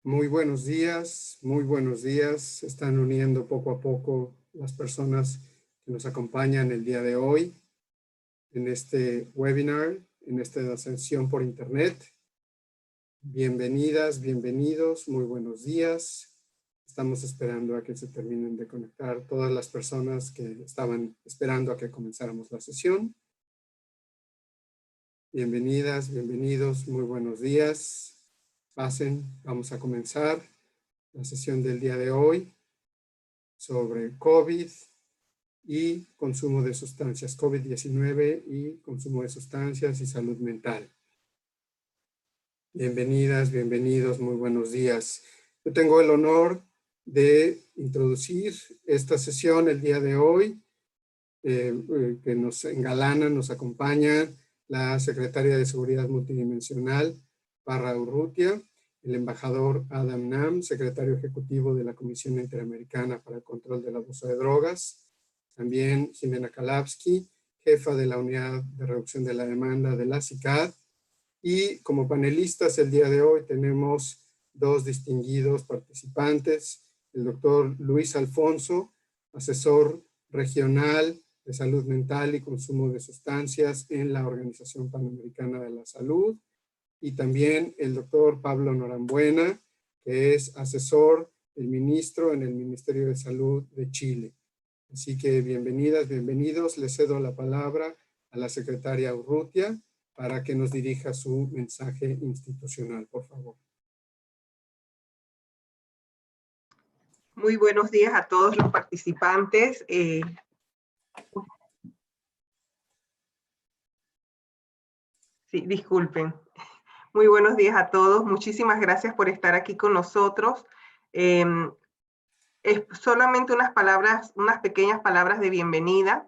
Muy buenos días, muy buenos días. Se están uniendo poco a poco las personas que nos acompañan el día de hoy en este webinar, en esta sesión por internet. Bienvenidas, bienvenidos, muy buenos días. Estamos esperando a que se terminen de conectar todas las personas que estaban esperando a que comenzáramos la sesión. Bienvenidas, bienvenidos, muy buenos días. Pasen, vamos a comenzar la sesión del día de hoy sobre COVID y consumo de sustancias, COVID-19 y consumo de sustancias y salud mental. Bienvenidas, bienvenidos, muy buenos días. Yo tengo el honor de introducir esta sesión el día de hoy, que nos engalana, nos acompaña la Secretaria de Seguridad Multidimensional, Parra Urrutia, el embajador Adam Nam, secretario ejecutivo de la Comisión Interamericana para el Control del Abuso de Drogas, también Jimena Kalapsky, jefa de la Unidad de Reducción de la Demanda de la CICAD, y como panelistas el día de hoy tenemos dos distinguidos participantes, el doctor Luis Alfonso, asesor regional de salud mental y consumo de sustancias en la Organización Panamericana de la Salud, y también el doctor Pablo Norambuena, que es asesor del ministro en el Ministerio de Salud de Chile. Así que bienvenidas, bienvenidos. Le cedo la palabra a la secretaria Urrutia para que nos dirija su mensaje institucional, por favor. Muy buenos días a todos los participantes. Sí, disculpen. Muy buenos días a todos. Muchísimas gracias por estar aquí con nosotros. Es solamente unas pequeñas palabras de bienvenida.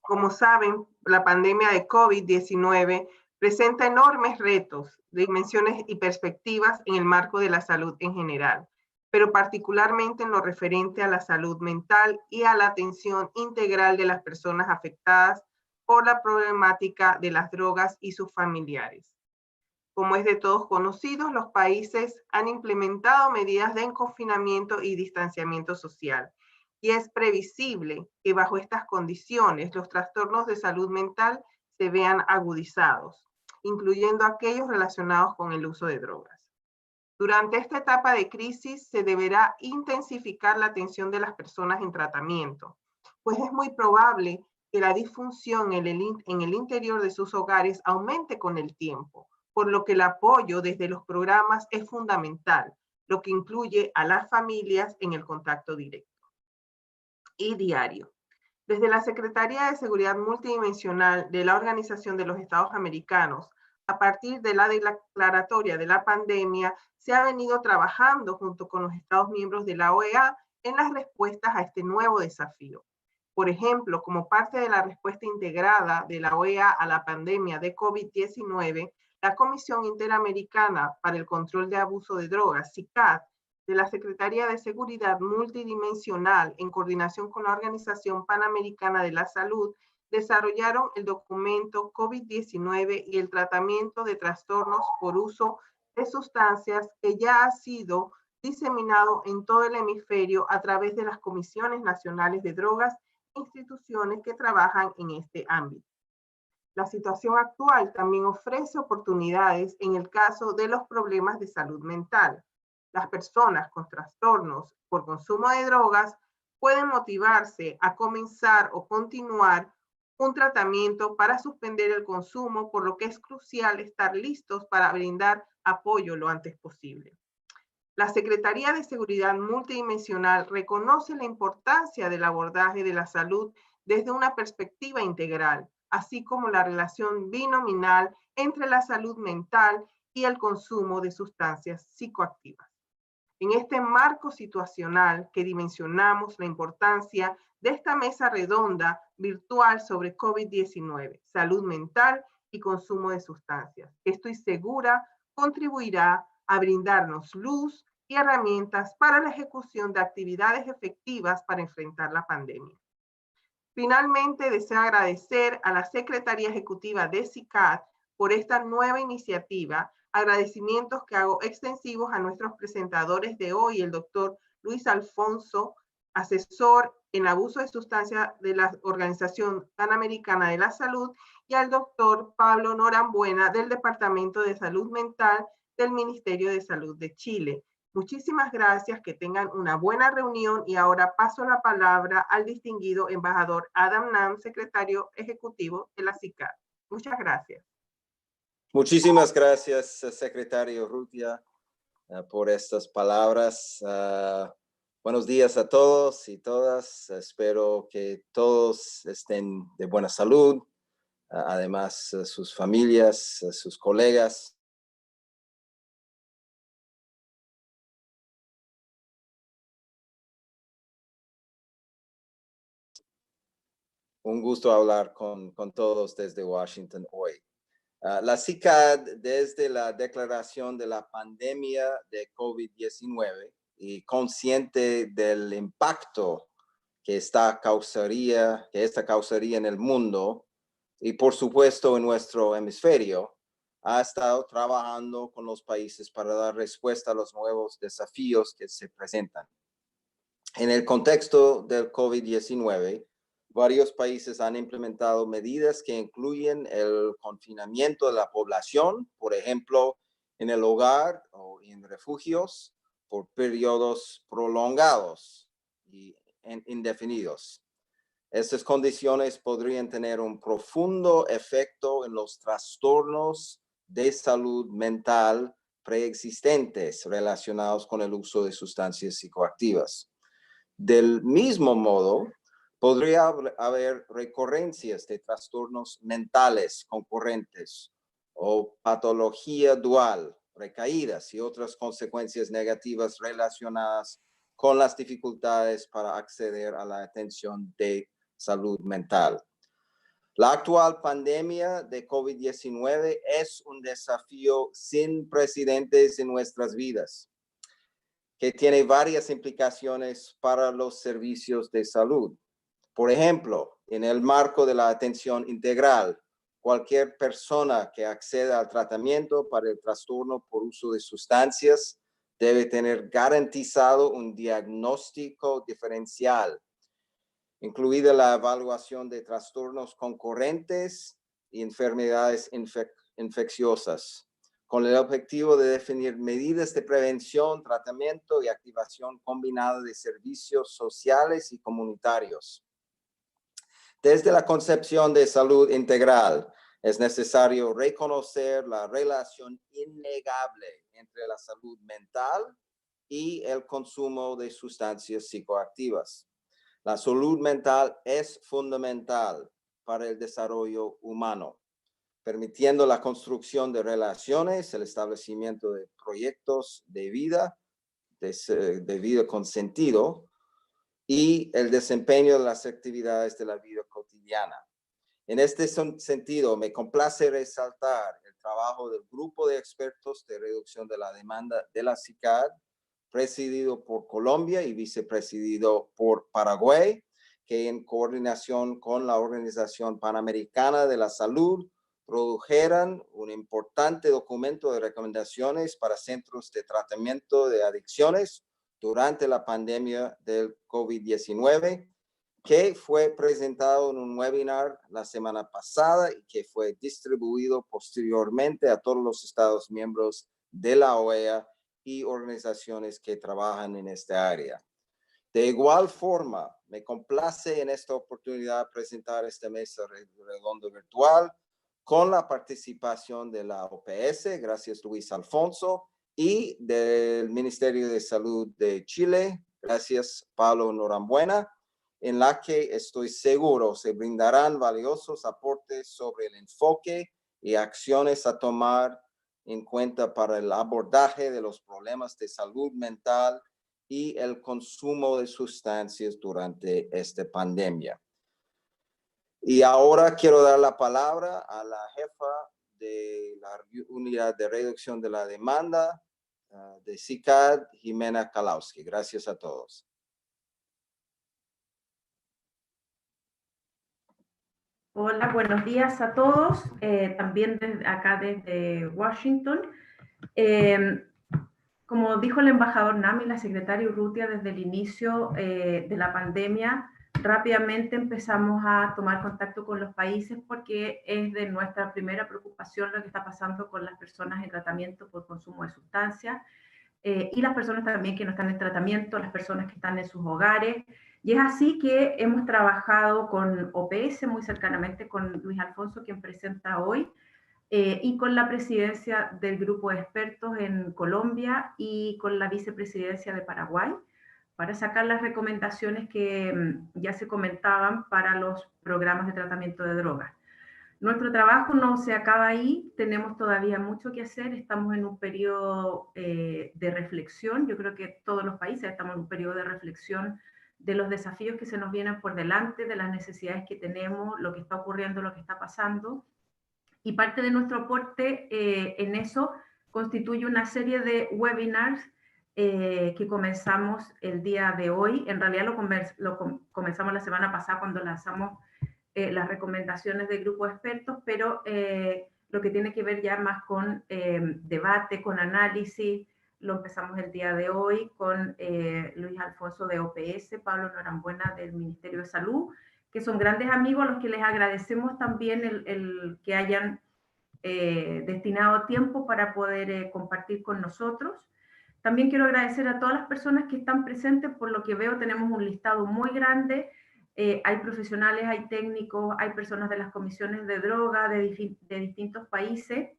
Como saben, la pandemia de COVID-19 presenta enormes retos, dimensiones y perspectivas en el marco de la salud en general, pero particularmente en lo referente a la salud mental y a la atención integral de las personas afectadas por la problemática de las drogas y sus familiares. Como es de todos conocidos, los países han implementado medidas de confinamiento y distanciamiento social, y es previsible que bajo estas condiciones los trastornos de salud mental se vean agudizados, incluyendo aquellos relacionados con el uso de drogas. Durante esta etapa de crisis se deberá intensificar la atención de las personas en tratamiento, pues es muy probable que la disfunción en el interior de sus hogares aumente con el tiempo, por lo que el apoyo desde los programas es fundamental, lo que incluye a las familias en el contacto directo y diario. Desde la Secretaría de Seguridad Multidimensional de la Organización de los Estados Americanos, a partir de la declaratoria de la pandemia, se ha venido trabajando junto con los Estados miembros de la OEA en las respuestas a este nuevo desafío. Por ejemplo, como parte de la respuesta integrada de la OEA a la pandemia de COVID-19, la Comisión Interamericana para el Control de Abuso de Drogas, CICAD, de la Secretaría de Seguridad Multidimensional, en coordinación con la Organización Panamericana de la Salud, desarrollaron el documento COVID-19 y el tratamiento de trastornos por uso de sustancias, que ya ha sido diseminado en todo el hemisferio a través de las comisiones nacionales de drogas e instituciones que trabajan en este ámbito. La situación actual también ofrece oportunidades en el caso de los problemas de salud mental. Las personas con trastornos por consumo de drogas pueden motivarse a comenzar o continuar un tratamiento para suspender el consumo, por lo que es crucial estar listos para brindar apoyo lo antes posible. La Secretaría de Seguridad Multidimensional reconoce la importancia del abordaje de la salud desde una perspectiva integral, así como la relación binominal entre la salud mental y el consumo de sustancias psicoactivas. En este marco situacional que dimensionamos la importancia de esta mesa redonda virtual sobre COVID-19, salud mental y consumo de sustancias, que estoy segura contribuirá a brindarnos luz y herramientas para la ejecución de actividades efectivas para enfrentar la pandemia. Finalmente, deseo agradecer a la Secretaría Ejecutiva de CICAD por esta nueva iniciativa. Agradecimientos que hago extensivos a nuestros presentadores de hoy, el doctor Luis Alfonso, asesor en abuso de sustancias de la Organización Panamericana de la Salud, y al doctor Pablo Norambuena del Departamento de Salud Mental del Ministerio de Salud de Chile. Muchísimas gracias, que tengan una buena reunión, y ahora paso la palabra al distinguido embajador Adam Nam, secretario ejecutivo de la CICAD. Muchas gracias. Muchísimas gracias, secretario Rutia, por estas palabras. Buenos días a todos y todas. Espero que todos estén de buena salud. Además, sus familias, sus colegas. Un gusto hablar con todos desde Washington hoy. La CICAD, desde la declaración de la pandemia de COVID-19 y consciente del impacto que esta causaría en el mundo y por supuesto en nuestro hemisferio, ha estado trabajando con los países para dar respuesta a los nuevos desafíos que se presentan. En el contexto del COVID-19, varios países han implementado medidas que incluyen el confinamiento de la población, por ejemplo, en el hogar o en refugios, por periodos prolongados y indefinidos. Estas condiciones podrían tener un profundo efecto en los trastornos de salud mental preexistentes relacionados con el uso de sustancias psicoactivas. Del mismo modo, podría haber recurrencias de trastornos mentales concurrentes o patología dual, recaídas y otras consecuencias negativas relacionadas con las dificultades para acceder a la atención de salud mental. La actual pandemia de COVID-19 es un desafío sin precedentes en nuestras vidas, que tiene varias implicaciones para los servicios de salud. Por ejemplo, en el marco de la atención integral, cualquier persona que acceda al tratamiento para el trastorno por uso de sustancias debe tener garantizado un diagnóstico diferencial, incluida la evaluación de trastornos concurrentes y enfermedades infecciosas, con el objetivo de definir medidas de prevención, tratamiento y activación combinada de servicios sociales y comunitarios. Desde la concepción de salud integral, es necesario reconocer la relación innegable entre la salud mental y el consumo de sustancias psicoactivas. La salud mental es fundamental para el desarrollo humano, permitiendo la construcción de relaciones, el establecimiento de proyectos de vida con sentido y el desempeño de las actividades de la vida cotidiana. En este sentido, me complace resaltar el trabajo del grupo de expertos de reducción de la demanda de la CICAD, presidido por Colombia y vicepresidido por Paraguay, que en coordinación con la Organización Panamericana de la Salud produjeran un importante documento de recomendaciones para centros de tratamiento de adicciones durante la pandemia del COVID-19, que fue presentado en un webinar la semana pasada y que fue distribuido posteriormente a todos los Estados miembros de la OEA y organizaciones que trabajan en esta área. De igual forma, me complace en esta oportunidad presentar esta mesa redonda virtual con la participación de la OPS, gracias Luis Alfonso, y del Ministerio de Salud de Chile, gracias Pablo Norambuena, en la que estoy seguro se brindarán valiosos aportes sobre el enfoque y acciones a tomar en cuenta para el abordaje de los problemas de salud mental y el consumo de sustancias durante esta pandemia. Y ahora quiero dar la palabra a la jefa de la Unidad de Reducción de la Demanda de CICAD, Jimena Kalowski. Gracias a todos. Hola, buenos días a todos, también acá desde Washington. Como dijo el embajador Nam y la secretaria Urrutia, desde el inicio de la pandemia, rápidamente empezamos a tomar contacto con los países porque es de nuestra primera preocupación lo que está pasando con las personas en tratamiento por consumo de sustancias y las personas también que no están en tratamiento, las personas que están en sus hogares. Y es así que hemos trabajado con OPS muy cercanamente con Luis Alfonso, quien presenta hoy, y con la presidencia del grupo de expertos en Colombia y con la vicepresidencia de Paraguay, para sacar las recomendaciones que ya se comentaban para los programas de tratamiento de drogas. Nuestro trabajo no se acaba ahí, tenemos todavía mucho que hacer, estamos en un periodo de reflexión, yo creo que todos los países estamos en un periodo de reflexión de los desafíos que se nos vienen por delante, de las necesidades que tenemos, lo que está ocurriendo, lo que está pasando, y parte de nuestro aporte en eso constituye una serie de webinars que comenzamos el día de hoy. En realidad lo comenzamos la semana pasada cuando lanzamos las recomendaciones del grupo de expertos, pero lo que tiene que ver ya más con debate, con análisis, lo empezamos el día de hoy con Luis Alfonso de OPS, Pablo Norambuena del Ministerio de Salud, que son grandes amigos a los que les agradecemos también el que hayan destinado tiempo para poder compartir con nosotros. También quiero agradecer a todas las personas que están presentes, por lo que veo tenemos un listado muy grande, hay profesionales, hay técnicos, hay personas de las comisiones de droga de distintos países,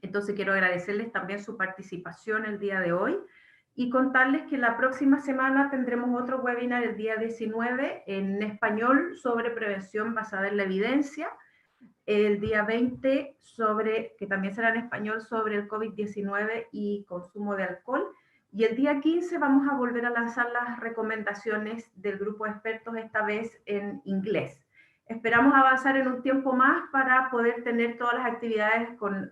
entonces quiero agradecerles también su participación el día de hoy y contarles que la próxima semana tendremos otro webinar el día 19 en español sobre prevención basada en la evidencia, el día 20 que también será en español, sobre el COVID-19 y consumo de alcohol. Y el día 15 vamos a volver a lanzar las recomendaciones del grupo de expertos, esta vez en inglés. Esperamos avanzar en un tiempo más para poder tener todas las actividades con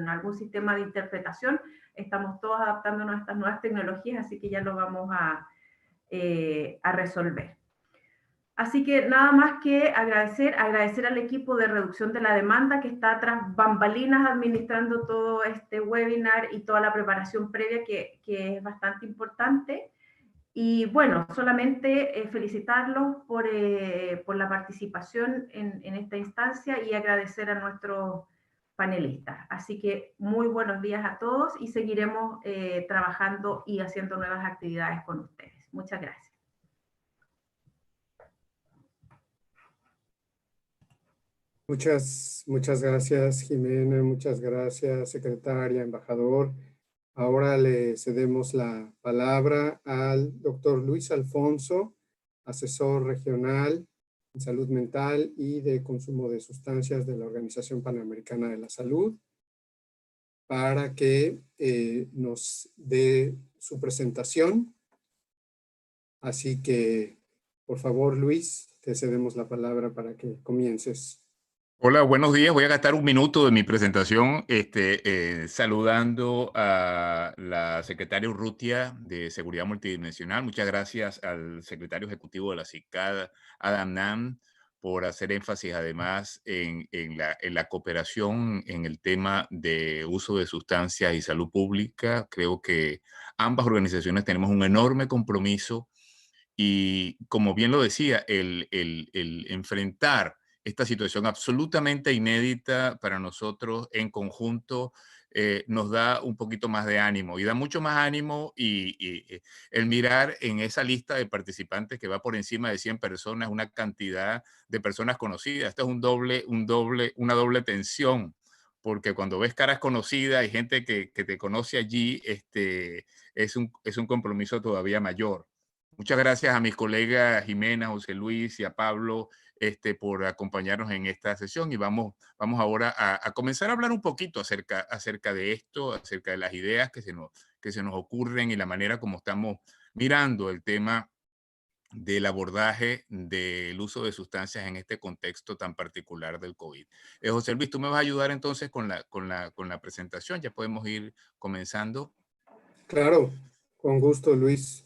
algún sistema de interpretación. Estamos todos adaptándonos a estas nuevas tecnologías, así que ya lo vamos a resolver. Así que nada más que agradecer al equipo de reducción de la demanda que está tras bambalinas administrando todo este webinar y toda la preparación previa que es bastante importante. Y bueno, solamente felicitarlos por la participación en esta instancia y agradecer a nuestros panelistas. Así que muy buenos días a todos y seguiremos trabajando y haciendo nuevas actividades con ustedes. Muchas gracias. Muchas gracias, Jimena, muchas gracias, secretaria, embajador. Ahora le cedemos la palabra al doctor Luis Alfonso, asesor regional en salud mental y de consumo de sustancias de la Organización Panamericana de la Salud, para que nos dé su presentación. Así que, por favor, Luis, te cedemos la palabra para que comiences. Hola, buenos días. Voy a gastar un minuto de mi presentación saludando a la secretaria Urrutia de Seguridad Multidimensional. Muchas gracias al secretario ejecutivo de la CICAD, Adam Nam, por hacer énfasis además en la cooperación en el tema de uso de sustancias y salud pública. Creo que ambas organizaciones tenemos un enorme compromiso y, como bien lo decía, el enfrentar esta situación absolutamente inédita para nosotros en conjunto nos da un poquito más de ánimo y da mucho más ánimo y el mirar en esa lista de participantes que va por encima de 100 personas, una cantidad de personas conocidas. Esto es una doble tensión, porque cuando ves caras conocidas y gente que te conoce allí, es un compromiso todavía mayor. Muchas gracias a mis colegas Jimena, José Luis y a Pablo por acompañarnos en esta sesión, y vamos ahora a comenzar a hablar un poquito acerca de esto, acerca de las ideas que se nos ocurren y la manera como estamos mirando el tema del abordaje del uso de sustancias en este contexto tan particular del COVID. José Luis, ¿tú me vas a ayudar entonces con la presentación? Ya podemos ir comenzando. Claro, con gusto, Luis.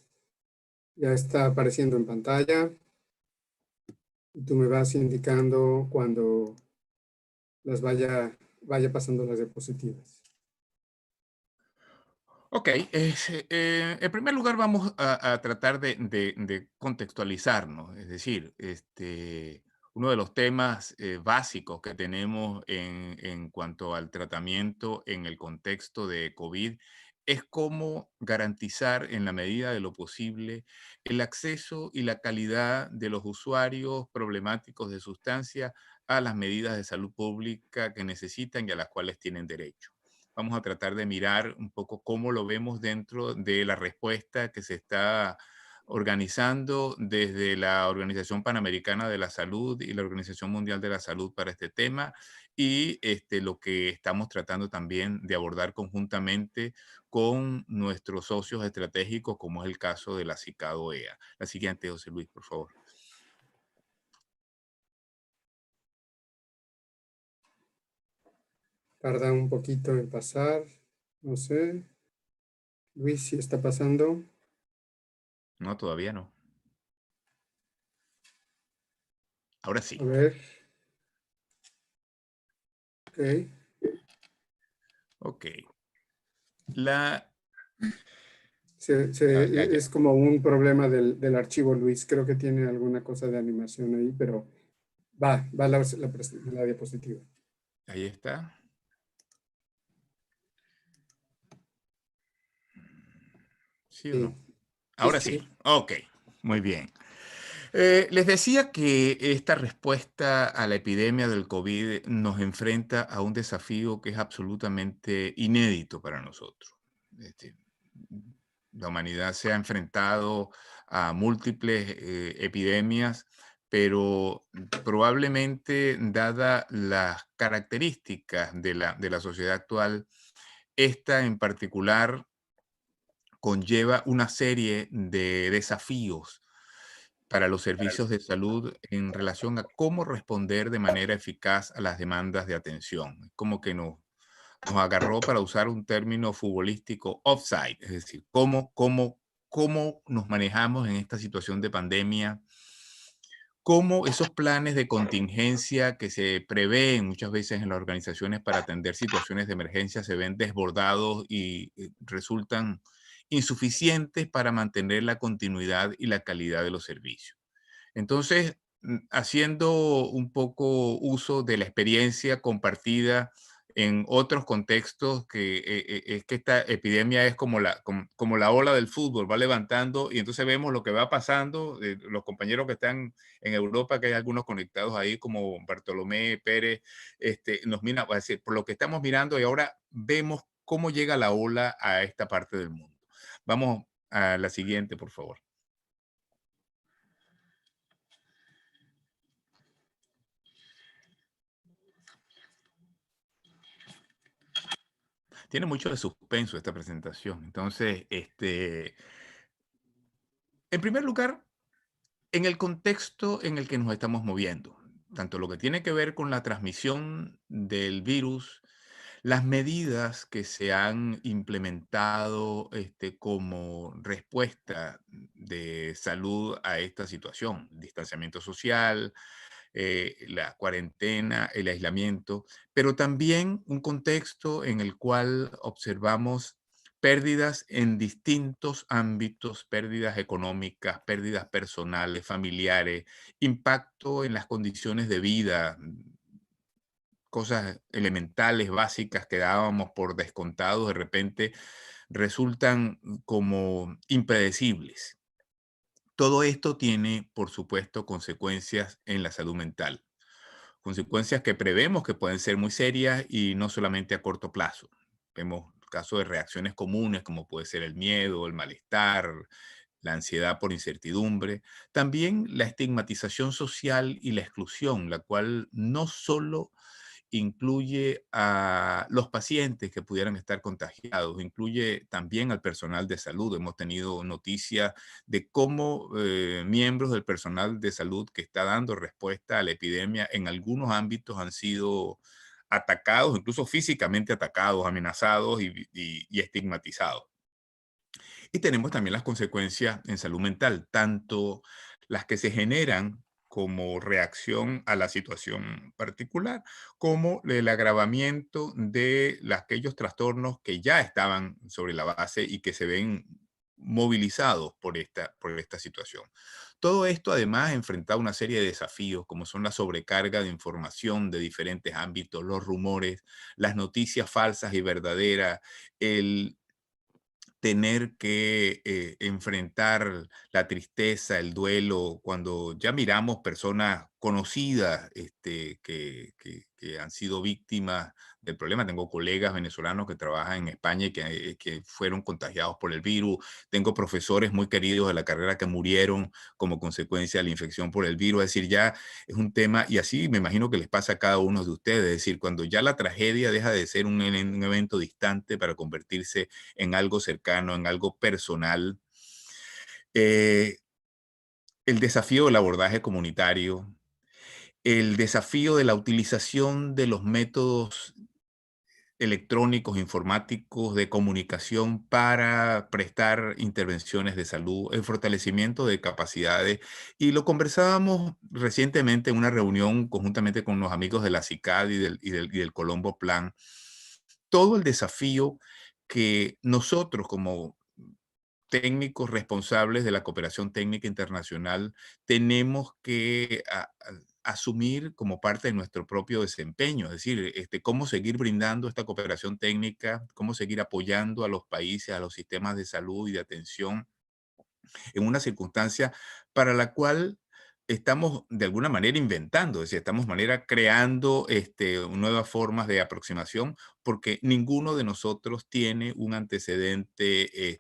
Ya está apareciendo en pantalla. y tú me vas indicando cuando las vaya pasando las diapositivas. Ok, en primer lugar vamos a tratar de contextualizarnos, es decir, uno de los temas básicos que tenemos en cuanto al tratamiento en el contexto de COVID es cómo garantizar en la medida de lo posible el acceso y la calidad de los usuarios problemáticos de sustancia a las medidas de salud pública que necesitan y a las cuales tienen derecho. Vamos a tratar de mirar un poco cómo lo vemos dentro de la respuesta que se está organizando desde la Organización Panamericana de la Salud y la Organización Mundial de la Salud para este tema y lo que estamos tratando también de abordar conjuntamente con nuestros socios estratégicos, como es el caso de la CICAD-OEA. La siguiente, José Luis, por favor. Tarda un poquito en pasar, no sé. Luis, ¿sí está pasando? No, todavía no. Ahora sí. A ver. Ok. Ok. Ya. Es como un problema del archivo, Luis. Creo que tiene alguna cosa de animación ahí, pero va la diapositiva. Ahí está. ¿Sí o no? Ahora sí. Ok, muy bien. Les decía que esta respuesta a la epidemia del COVID nos enfrenta a un desafío que es absolutamente inédito para nosotros. La humanidad se ha enfrentado a múltiples epidemias, pero probablemente, dadas las características de la sociedad actual, esta en particular conlleva una serie de desafíos para los servicios de salud en relación a cómo responder de manera eficaz a las demandas de atención. Como que nos agarró, para usar un término futbolístico, offside, es decir, cómo nos manejamos en esta situación de pandemia, cómo esos planes de contingencia que se prevén muchas veces en las organizaciones para atender situaciones de emergencia se ven desbordados y resultan insuficientes para mantener la continuidad y la calidad de los servicios. Entonces, haciendo un poco uso de la experiencia compartida en otros contextos, es que esta epidemia es como la ola del fútbol, va levantando y entonces vemos lo que va pasando. Los compañeros que están en Europa, que hay algunos conectados ahí, como Bartolomé Pérez, nos mira, va a decir, por lo que estamos mirando, y ahora vemos cómo llega la ola a esta parte del mundo. Vamos a la siguiente, por favor. Tiene mucho de suspenso esta presentación. Entonces, en primer lugar, en el contexto en el que nos estamos moviendo, tanto lo que tiene que ver con la transmisión del virus, las medidas que se han implementado como respuesta de salud a esta situación, distanciamiento social, la cuarentena, el aislamiento, pero también un contexto en el cual observamos pérdidas en distintos ámbitos, pérdidas económicas, pérdidas personales, familiares, impacto en las condiciones de vida, cosas elementales, básicas que dábamos por descontados, de repente resultan como impredecibles. Todo esto tiene, por supuesto, consecuencias en la salud mental. Consecuencias que prevemos que pueden ser muy serias y no solamente a corto plazo. Vemos casos de reacciones comunes como puede ser el miedo, el malestar, la ansiedad por incertidumbre. También la estigmatización social y la exclusión, la cual no solo incluye a los pacientes que pudieran estar contagiados, incluye también al personal de salud. Hemos tenido noticias de cómo miembros del personal de salud que está dando respuesta a la epidemia en algunos ámbitos han sido atacados, incluso físicamente atacados, amenazados y estigmatizados. Y tenemos también las consecuencias en salud mental, tanto las que se generan como reacción a la situación particular, como el agravamiento de aquellos trastornos que ya estaban sobre la base y que se ven movilizados por esta situación. Todo esto además enfrenta una serie de desafíos como son la sobrecarga de información de diferentes ámbitos, los rumores, las noticias falsas y verdaderas, el tener que enfrentar la tristeza, el duelo, cuando ya miramos personas conocidas que han sido víctimas del problema. Tengo colegas venezolanos que trabajan en España y que fueron contagiados por el virus. Tengo profesores muy queridos de la carrera que murieron como consecuencia de la infección por el virus. Es decir, ya es un tema, y así me imagino que les pasa a cada uno de ustedes. Es decir, cuando ya la tragedia deja de ser un evento distante para convertirse en algo cercano, en algo personal. El desafío del abordaje comunitario, el desafío de la utilización de los métodos electrónicos, informáticos, de comunicación para prestar intervenciones de salud, el fortalecimiento de capacidades. Y lo conversábamos recientemente en una reunión conjuntamente con los amigos de la CICAD y del Colombo Plan. Todo el desafío que nosotros como técnicos responsables de la cooperación técnica internacional tenemos que asumir como parte de nuestro propio desempeño, es decir, cómo seguir brindando esta cooperación técnica, cómo seguir apoyando a los países, a los sistemas de salud y de atención en una circunstancia para la cual estamos de alguna manera inventando, es decir, estamos creando nuevas formas de aproximación porque ninguno de nosotros tiene un antecedente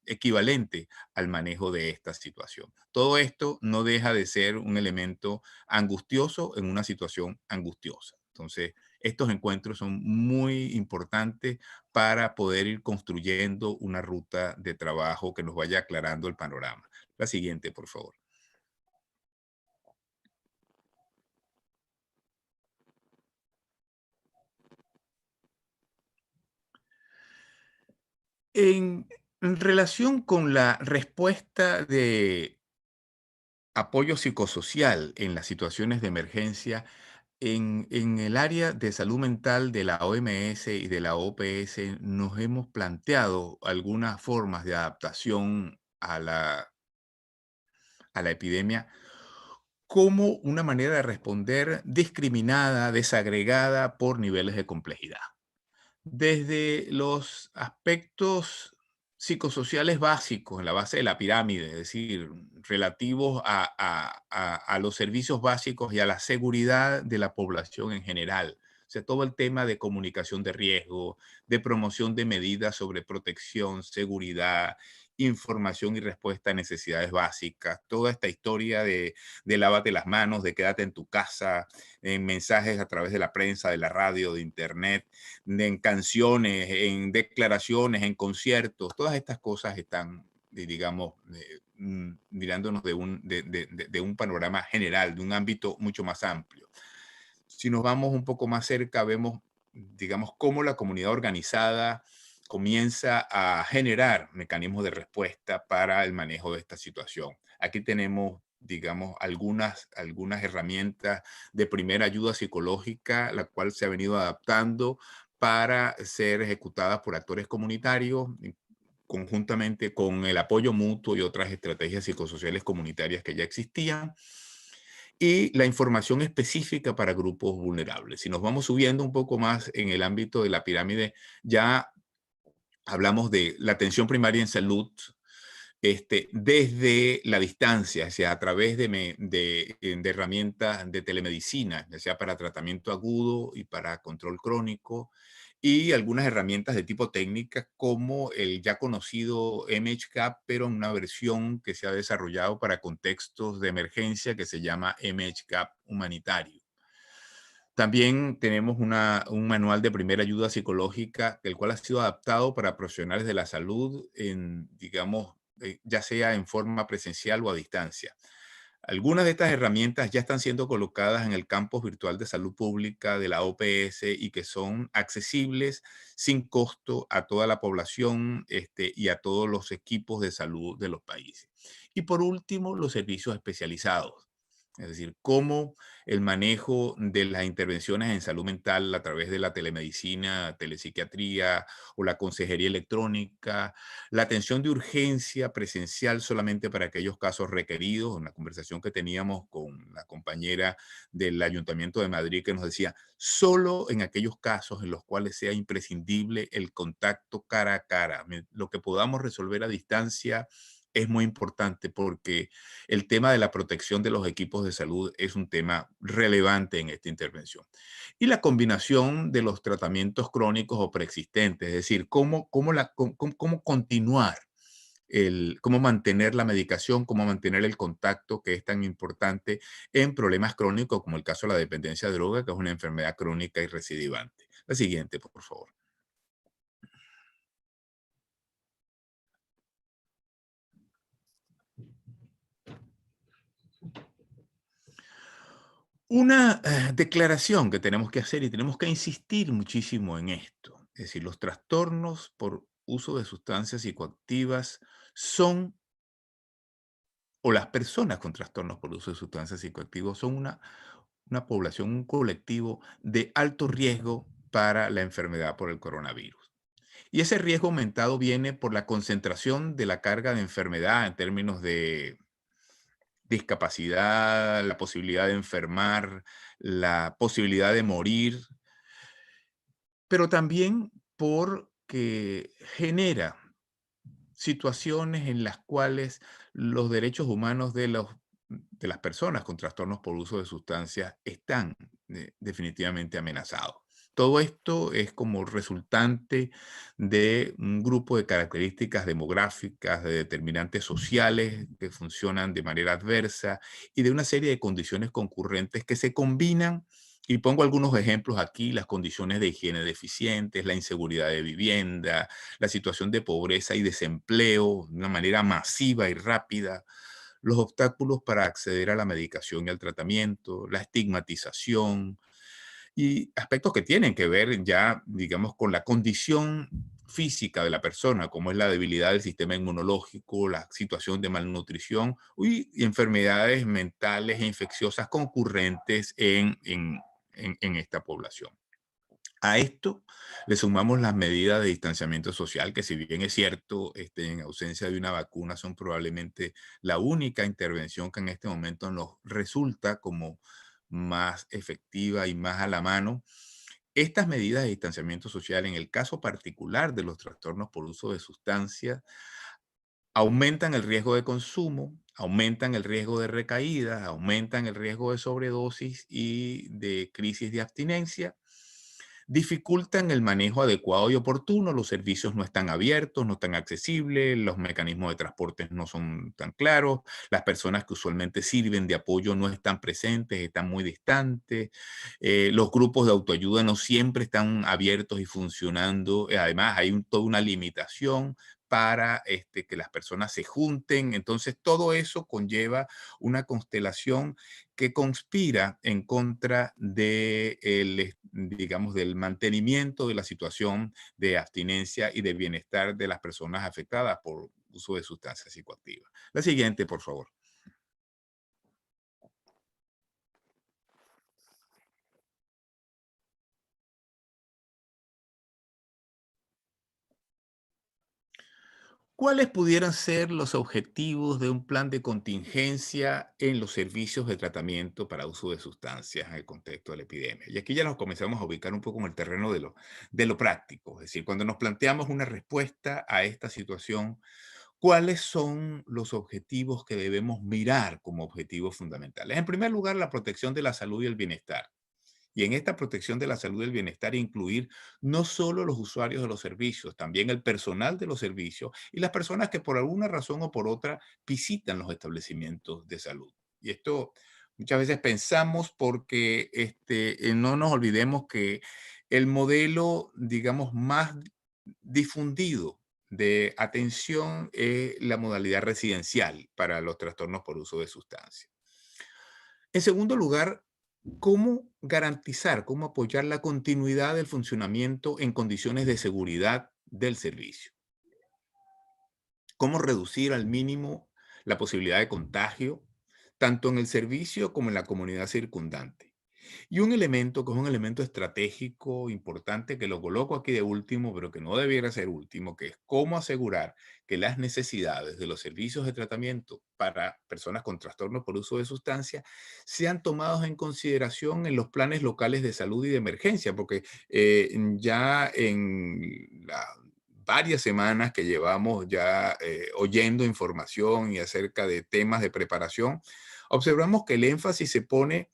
equivalente al manejo de esta situación. Todo esto no deja de ser un elemento angustioso en una situación angustiosa. Entonces, estos encuentros son muy importantes para poder ir construyendo una ruta de trabajo que nos vaya aclarando el panorama. La siguiente, por favor. En relación con la respuesta de apoyo psicosocial en las situaciones de emergencia, en el área de salud mental de la OMS y de la OPS nos hemos planteado algunas formas de adaptación a la epidemia como una manera de responder discriminada, desagregada por niveles de complejidad. Desde los aspectos psicosociales básicos, en la base de la pirámide, es decir, relativos a los servicios básicos y a la seguridad de la población en general. O sea, todo el tema de comunicación de riesgo, de promoción de medidas sobre protección, seguridad, información y respuesta a necesidades básicas, toda esta historia de lávate las manos, de quédate en tu casa, en mensajes a través de la prensa, de la radio, de internet, en canciones, en declaraciones, en conciertos, todas estas cosas están, digamos, mirándonos de un panorama general, de un ámbito mucho más amplio. Si nos vamos un poco más cerca, vemos, digamos, cómo la comunidad organizada comienza a generar mecanismos de respuesta para el manejo de esta situación. Aquí tenemos, digamos, algunas herramientas de primera ayuda psicológica, la cual se ha venido adaptando para ser ejecutadas por actores comunitarios, conjuntamente con el apoyo mutuo y otras estrategias psicosociales comunitarias que ya existían, y la información específica para grupos vulnerables. Si nos vamos subiendo un poco más en el ámbito de la pirámide, ya hablamos de la atención primaria en salud, desde la distancia, o sea, a través de herramientas de telemedicina, ya sea para tratamiento agudo y para control crónico, y algunas herramientas de tipo técnica como el ya conocido MHCAP, pero en una versión que se ha desarrollado para contextos de emergencia que se llama MHCAP humanitario. También tenemos un manual de primera ayuda psicológica, el cual ha sido adaptado para profesionales de la salud, digamos, ya sea en forma presencial o a distancia. Algunas de estas herramientas ya están siendo colocadas en el campus virtual de salud pública de la OPS y que son accesibles sin costo a toda la población y a todos los equipos de salud de los países. Y por último, los servicios especializados, Es decir, cómo el manejo de las intervenciones en salud mental a través de la telemedicina, telepsiquiatría o la consejería electrónica, la atención de urgencia presencial solamente para aquellos casos requeridos. Una conversación que teníamos con la compañera del Ayuntamiento de Madrid que nos decía, solo en aquellos casos en los cuales sea imprescindible el contacto cara a cara. Lo que podamos resolver a distancia es muy importante porque el tema de la protección de los equipos de salud es un tema relevante en esta intervención. Y la combinación de los tratamientos crónicos o preexistentes, es decir, cómo continuar, cómo mantener la medicación, cómo mantener el contacto que es tan importante en problemas crónicos como el caso de la dependencia de droga, que es una enfermedad crónica y recidivante. La siguiente, por favor. Una declaración que tenemos que hacer y tenemos que insistir muchísimo en esto. Es decir, los trastornos por uso de sustancias psicoactivas son, o las personas con trastornos por uso de sustancias psicoactivas son una población, un colectivo de alto riesgo para la enfermedad por el coronavirus. Y ese riesgo aumentado viene por la concentración de la carga de enfermedad en términos de discapacidad, la posibilidad de enfermar, la posibilidad de morir, pero también porque genera situaciones en las cuales los derechos humanos de las personas con trastornos por uso de sustancias están definitivamente amenazados. Todo esto es como resultante de un grupo de características demográficas, de determinantes sociales que funcionan de manera adversa y de una serie de condiciones concurrentes que se combinan. Y pongo algunos ejemplos aquí: las condiciones de higiene deficientes, la inseguridad de vivienda, la situación de pobreza y desempleo de una manera masiva y rápida, los obstáculos para acceder a la medicación y al tratamiento, la estigmatización y aspectos que tienen que ver ya, digamos, con la condición física de la persona, como es la debilidad del sistema inmunológico, la situación de malnutrición y enfermedades mentales e infecciosas concurrentes en esta población. A esto le sumamos las medidas de distanciamiento social, que si bien es cierto, en ausencia de una vacuna, son probablemente la única intervención que en este momento nos resulta como más efectiva y más a la mano. Estas medidas de distanciamiento social, en el caso particular de los trastornos por uso de sustancias, aumentan el riesgo de consumo, aumentan el riesgo de recaídas, aumentan el riesgo de sobredosis y de crisis de abstinencia. Dificultan el manejo adecuado y oportuno, los servicios no están abiertos, no están accesibles, los mecanismos de transporte no son tan claros, las personas que usualmente sirven de apoyo no están presentes, están muy distantes, los grupos de autoayuda no siempre están abiertos y funcionando, además hay toda una limitación para que las personas se junten. Entonces todo eso conlleva una constelación que conspira en contra digamos, del mantenimiento de la situación de abstinencia y de bienestar de las personas afectadas por uso de sustancias psicoactivas. La siguiente, por favor. ¿Cuáles pudieran ser los objetivos de un plan de contingencia en los servicios de tratamiento para uso de sustancias en el contexto de la epidemia? Y aquí ya nos comenzamos a ubicar un poco en el terreno de lo práctico. Es decir, cuando nos planteamos una respuesta a esta situación, ¿cuáles son los objetivos que debemos mirar como objetivos fundamentales? En primer lugar, la protección de la salud y el bienestar. Y en esta protección de la salud y el bienestar incluir no solo los usuarios de los servicios, también el personal de los servicios y las personas que por alguna razón o por otra visitan los establecimientos de salud. Y esto muchas veces pensamos porque no nos olvidemos que el modelo, digamos, más difundido de atención es la modalidad residencial para los trastornos por uso de sustancias. En segundo lugar, ¿cómo garantizar, cómo apoyar la continuidad del funcionamiento en condiciones de seguridad del servicio? ¿Cómo reducir al mínimo la posibilidad de contagio tanto en el servicio como en la comunidad circundante. Y un elemento que es un elemento estratégico importante, que lo coloco aquí de último, pero que no debiera ser último, que es cómo asegurar que las necesidades de los servicios de tratamiento para personas con trastornos por uso de sustancias sean tomados en consideración en los planes locales de salud y de emergencia, porque ya en varias semanas que llevamos ya oyendo información y acerca de temas de preparación, observamos que el énfasis se pone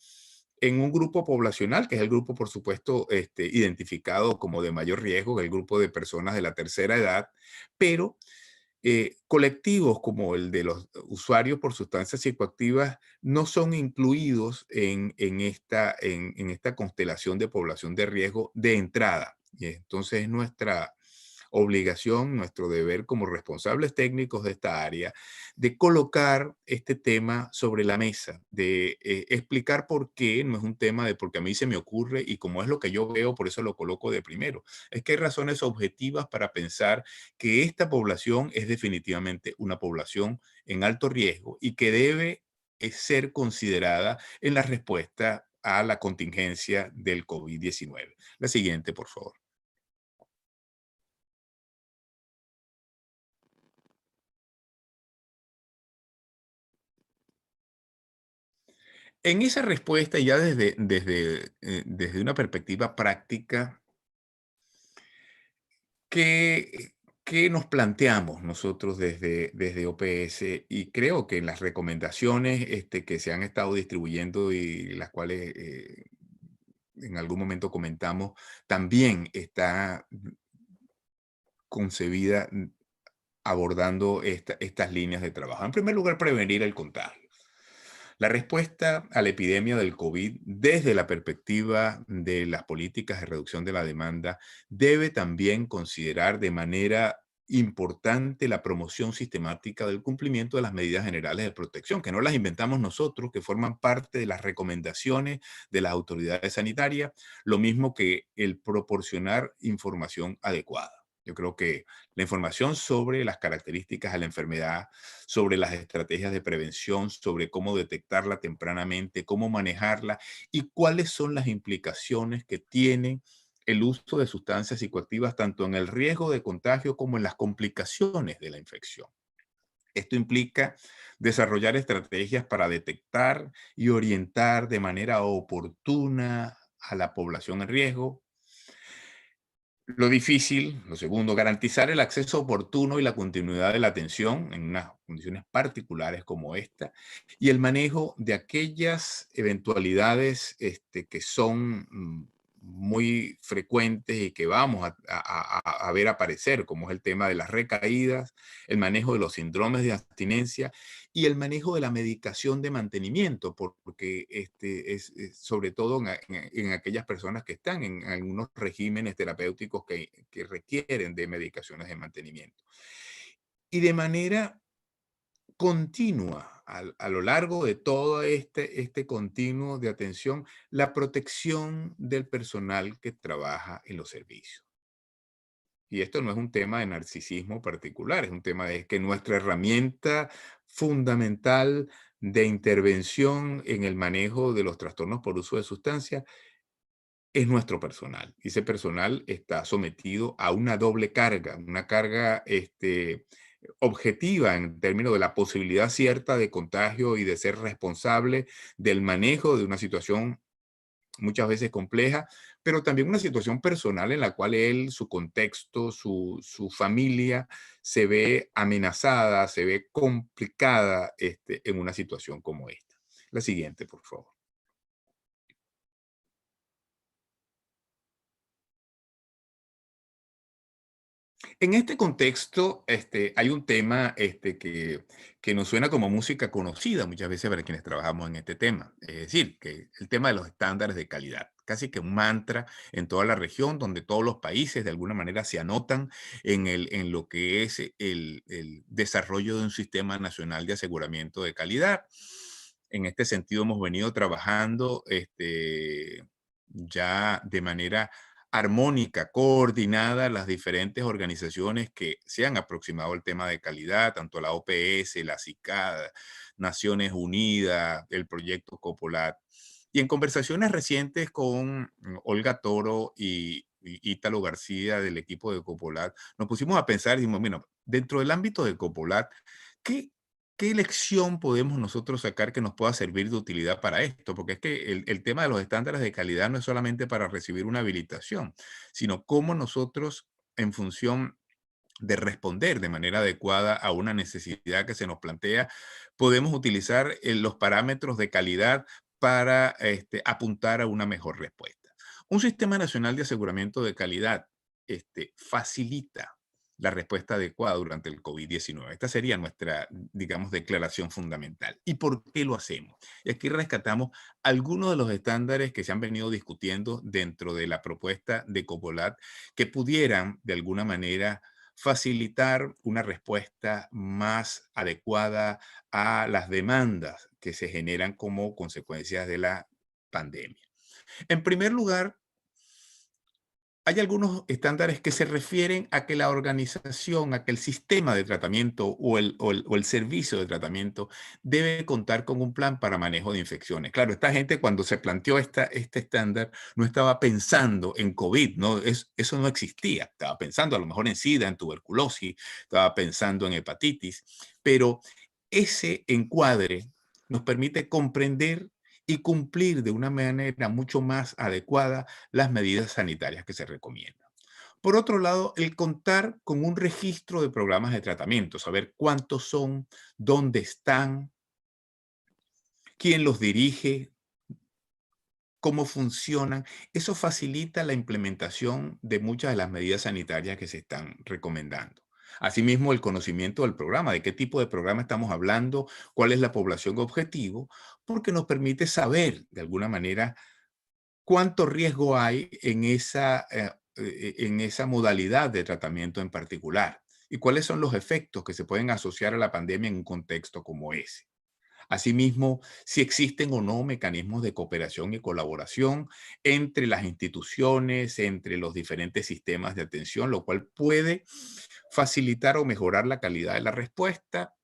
en un grupo poblacional, que es el grupo, por supuesto, identificado como de mayor riesgo, el grupo de personas de la tercera edad, pero colectivos como el de los usuarios por sustancias psicoactivas no son incluidos en esta constelación de población de riesgo de entrada. Y entonces es nuestra obligación, nuestro deber como responsables técnicos de esta área, de colocar este tema sobre la mesa, de explicar por qué, no es un tema de porque a mí se me ocurre y como es lo que yo veo, por eso lo coloco de primero. Es que hay razones objetivas para pensar que esta población es definitivamente una población en alto riesgo y que debe ser considerada en la respuesta a la contingencia del COVID-19. La siguiente, por favor. En esa respuesta, ya desde una perspectiva práctica, ¿qué nos planteamos nosotros desde OPS? Y creo que en las recomendaciones que se han estado distribuyendo y las cuales en algún momento comentamos, también está concebida abordando estas líneas de trabajo. En primer lugar, prevenir el contagio. La respuesta a la epidemia del COVID desde la perspectiva de las políticas de reducción de la demanda debe también considerar de manera importante la promoción sistemática del cumplimiento de las medidas generales de protección, que no las inventamos nosotros, que forman parte de las recomendaciones de las autoridades sanitarias, lo mismo que el proporcionar información adecuada. Yo creo que la información sobre las características de la enfermedad, sobre las estrategias de prevención, sobre cómo detectarla tempranamente, cómo manejarla y cuáles son las implicaciones que tiene el uso de sustancias psicoactivas tanto en el riesgo de contagio como en las complicaciones de la infección. Esto implica desarrollar estrategias para detectar y orientar de manera oportuna a la población en riesgo. Lo difícil, lo segundo, garantizar el acceso oportuno y la continuidad de la atención en unas condiciones particulares como esta y el manejo de aquellas eventualidades que son muy frecuentes y que vamos a ver aparecer, como es el tema de las recaídas, el manejo de los síndromes de abstinencia y el manejo de la medicación de mantenimiento, porque es sobre todo en aquellas personas que están en algunos regímenes terapéuticos que requieren de medicaciones de mantenimiento. Y de manera continua, a lo largo de todo este continuo de atención, la protección del personal que trabaja en los servicios. Y esto no es un tema de narcisismo particular, es un tema de que nuestra herramienta fundamental de intervención en el manejo de los trastornos por uso de sustancias es nuestro personal. Y ese personal está sometido a una doble carga, una carga objetiva en términos de la posibilidad cierta de contagio y de ser responsable del manejo de una situación muchas veces compleja, pero también una situación personal en la cual él, su contexto, su familia se ve amenazada, se ve complicada en una situación como esta. La siguiente, por favor. En este contexto, hay un tema que nos suena como música conocida muchas veces para quienes trabajamos en este tema. Es decir, que el tema de los estándares de calidad. Casi que un mantra en toda la región, donde todos los países de alguna manera se anotan en lo que es el desarrollo de un sistema nacional de aseguramiento de calidad. En este sentido, hemos venido trabajando ya de manera armónica, coordinada, las diferentes organizaciones que se han aproximado al tema de calidad, tanto la OPS, la CICAD, Naciones Unidas, el proyecto Copolat. Y en conversaciones recientes con Olga Toro y Ítalo García del equipo de Copolat, nos pusimos a pensar y dijimos, bueno, dentro del ámbito de Copolat, ¿qué lección podemos nosotros sacar que nos pueda servir de utilidad para esto? Porque es que el tema de los estándares de calidad no es solamente para recibir una habilitación, sino cómo nosotros, en función de responder de manera adecuada a una necesidad que se nos plantea, podemos utilizar los parámetros de calidad para apuntar a una mejor respuesta. Un sistema nacional de aseguramiento de calidad facilita la respuesta adecuada durante el COVID-19. Esta sería nuestra, digamos, declaración fundamental. ¿Y por qué lo hacemos? Y aquí rescatamos algunos de los estándares que se han venido discutiendo dentro de la propuesta de Copolat que pudieran, de alguna manera, facilitar una respuesta más adecuada a las demandas que se generan como consecuencias de la pandemia. En primer lugar, hay algunos estándares que se refieren a que la organización, a que el sistema de tratamiento o el servicio de tratamiento debe contar con un plan para manejo de infecciones. Claro, esta gente cuando se planteó este estándar no estaba pensando en COVID, ¿no? Eso no existía. Estaba pensando a lo mejor en SIDA, en tuberculosis, estaba pensando en hepatitis, pero ese encuadre nos permite comprender y cumplir de una manera mucho más adecuada las medidas sanitarias que se recomiendan. Por otro lado, el contar con un registro de programas de tratamiento, saber cuántos son, dónde están, quién los dirige, cómo funcionan, eso facilita la implementación de muchas de las medidas sanitarias que se están recomendando. Asimismo, el conocimiento del programa, de qué tipo de programa estamos hablando, cuál es la población objetivo, porque nos permite saber, de alguna manera, cuánto riesgo hay en esa modalidad de tratamiento en particular y cuáles son los efectos que se pueden asociar a la pandemia en un contexto como ese. Asimismo, si existen o no mecanismos de cooperación y colaboración entre las instituciones, entre los diferentes sistemas de atención, lo cual puede facilitar o mejorar la calidad de la respuesta.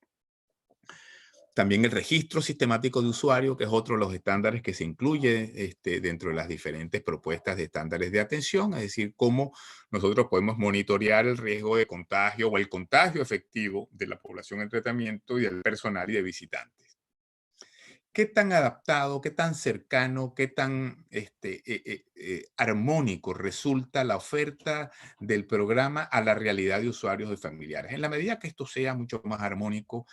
También el registro sistemático de usuario, que es otro de los estándares que se incluye dentro de las diferentes propuestas de estándares de atención, es decir, cómo nosotros podemos monitorear el riesgo de contagio o el contagio efectivo de la población en tratamiento y del personal y de visitantes. ¿Qué tan adaptado, qué tan cercano, qué tan armónico resulta la oferta del programa a la realidad de usuarios y familiares? En la medida que esto sea mucho más armónico,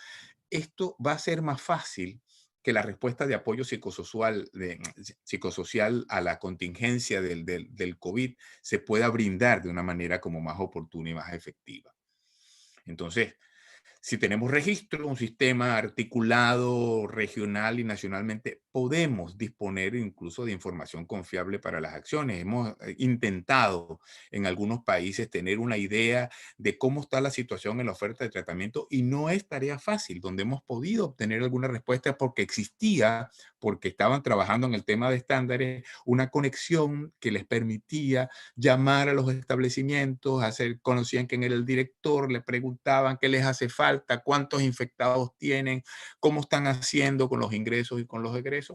esto va a ser más fácil que la respuesta de apoyo psicosocial a la contingencia del COVID se pueda brindar de una manera como más oportuna y más efectiva. Entonces, si tenemos registro, un sistema articulado regional y nacionalmente, podemos disponer incluso de información confiable para las acciones. Hemos intentado en algunos países tener una idea de cómo está la situación en la oferta de tratamiento y no es tarea fácil, donde hemos podido obtener alguna respuesta porque existía, porque estaban trabajando en el tema de estándares, una conexión que les permitía llamar a los establecimientos, conocían quién era el director, le preguntaban qué les hace falta, cuántos infectados tienen, cómo están haciendo con los ingresos y con los egresos.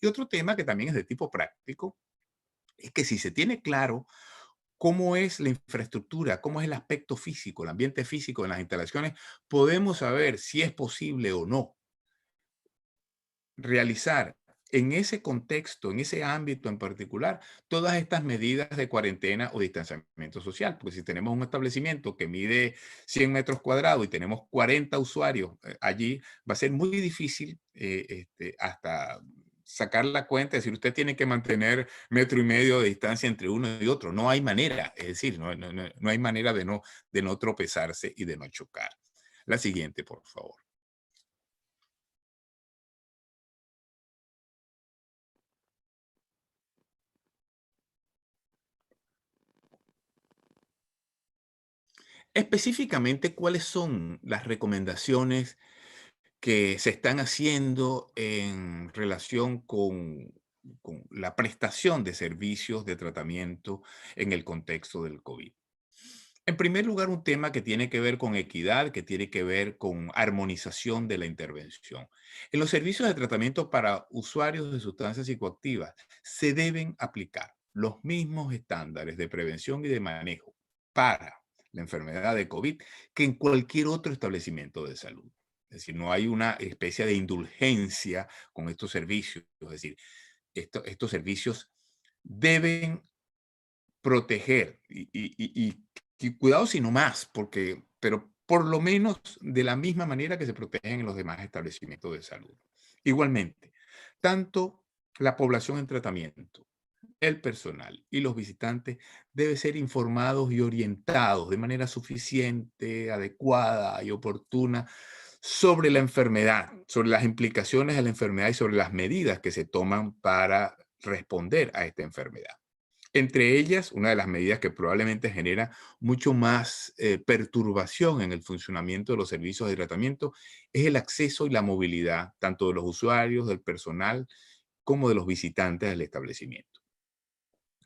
Y otro tema que también es de tipo práctico, es que si se tiene claro cómo es la infraestructura, cómo es el aspecto físico, el ambiente físico de las instalaciones, podemos saber si es posible o no realizar en ese contexto, en ese ámbito en particular, todas estas medidas de cuarentena o distanciamiento social. Porque si tenemos un establecimiento que mide 100 metros cuadrados y tenemos 40 usuarios allí, va a ser muy difícil hasta sacar la cuenta, es decir, usted tiene que mantener 1,5 metros de distancia entre uno y otro. No hay manera, es decir, no hay manera de no tropezarse y de no chocar. La siguiente, por favor. Específicamente, ¿cuáles son las recomendaciones que se están haciendo en relación con la prestación de servicios de tratamiento en el contexto del COVID. En primer lugar, un tema que tiene que ver con equidad, que tiene que ver con armonización de la intervención. En los servicios de tratamiento para usuarios de sustancias psicoactivas se deben aplicar los mismos estándares de prevención y de manejo para la enfermedad de COVID que en cualquier otro establecimiento de salud. Es decir, no hay una especie de indulgencia con estos servicios. Es decir, estos servicios deben proteger y cuidado si no más, pero por lo menos de la misma manera que se protegen en los demás establecimientos de salud. Igualmente, tanto la población en tratamiento, el personal y los visitantes deben ser informados y orientados de manera suficiente, adecuada y oportuna sobre la enfermedad, sobre las implicaciones de la enfermedad y sobre las medidas que se toman para responder a esta enfermedad. Entre ellas, una de las medidas que probablemente genera mucho más perturbación en el funcionamiento de los servicios de tratamiento es el acceso y la movilidad, tanto de los usuarios, del personal, como de los visitantes del establecimiento.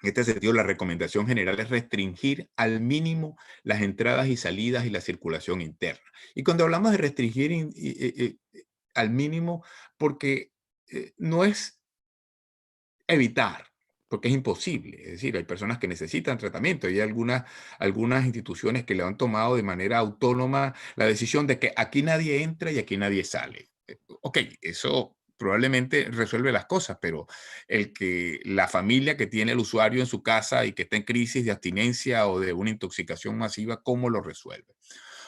En este sentido, la recomendación general es restringir al mínimo las entradas y salidas y la circulación interna. Y cuando hablamos de restringir al mínimo, porque no es evitar, porque es imposible. Es decir, hay personas que necesitan tratamiento y hay algunas instituciones que le han tomado de manera autónoma la decisión de que aquí nadie entra y aquí nadie sale. Ok, eso probablemente resuelve las cosas, pero la familia que tiene el usuario en su casa y que está en crisis de abstinencia o de una intoxicación masiva, ¿cómo lo resuelve?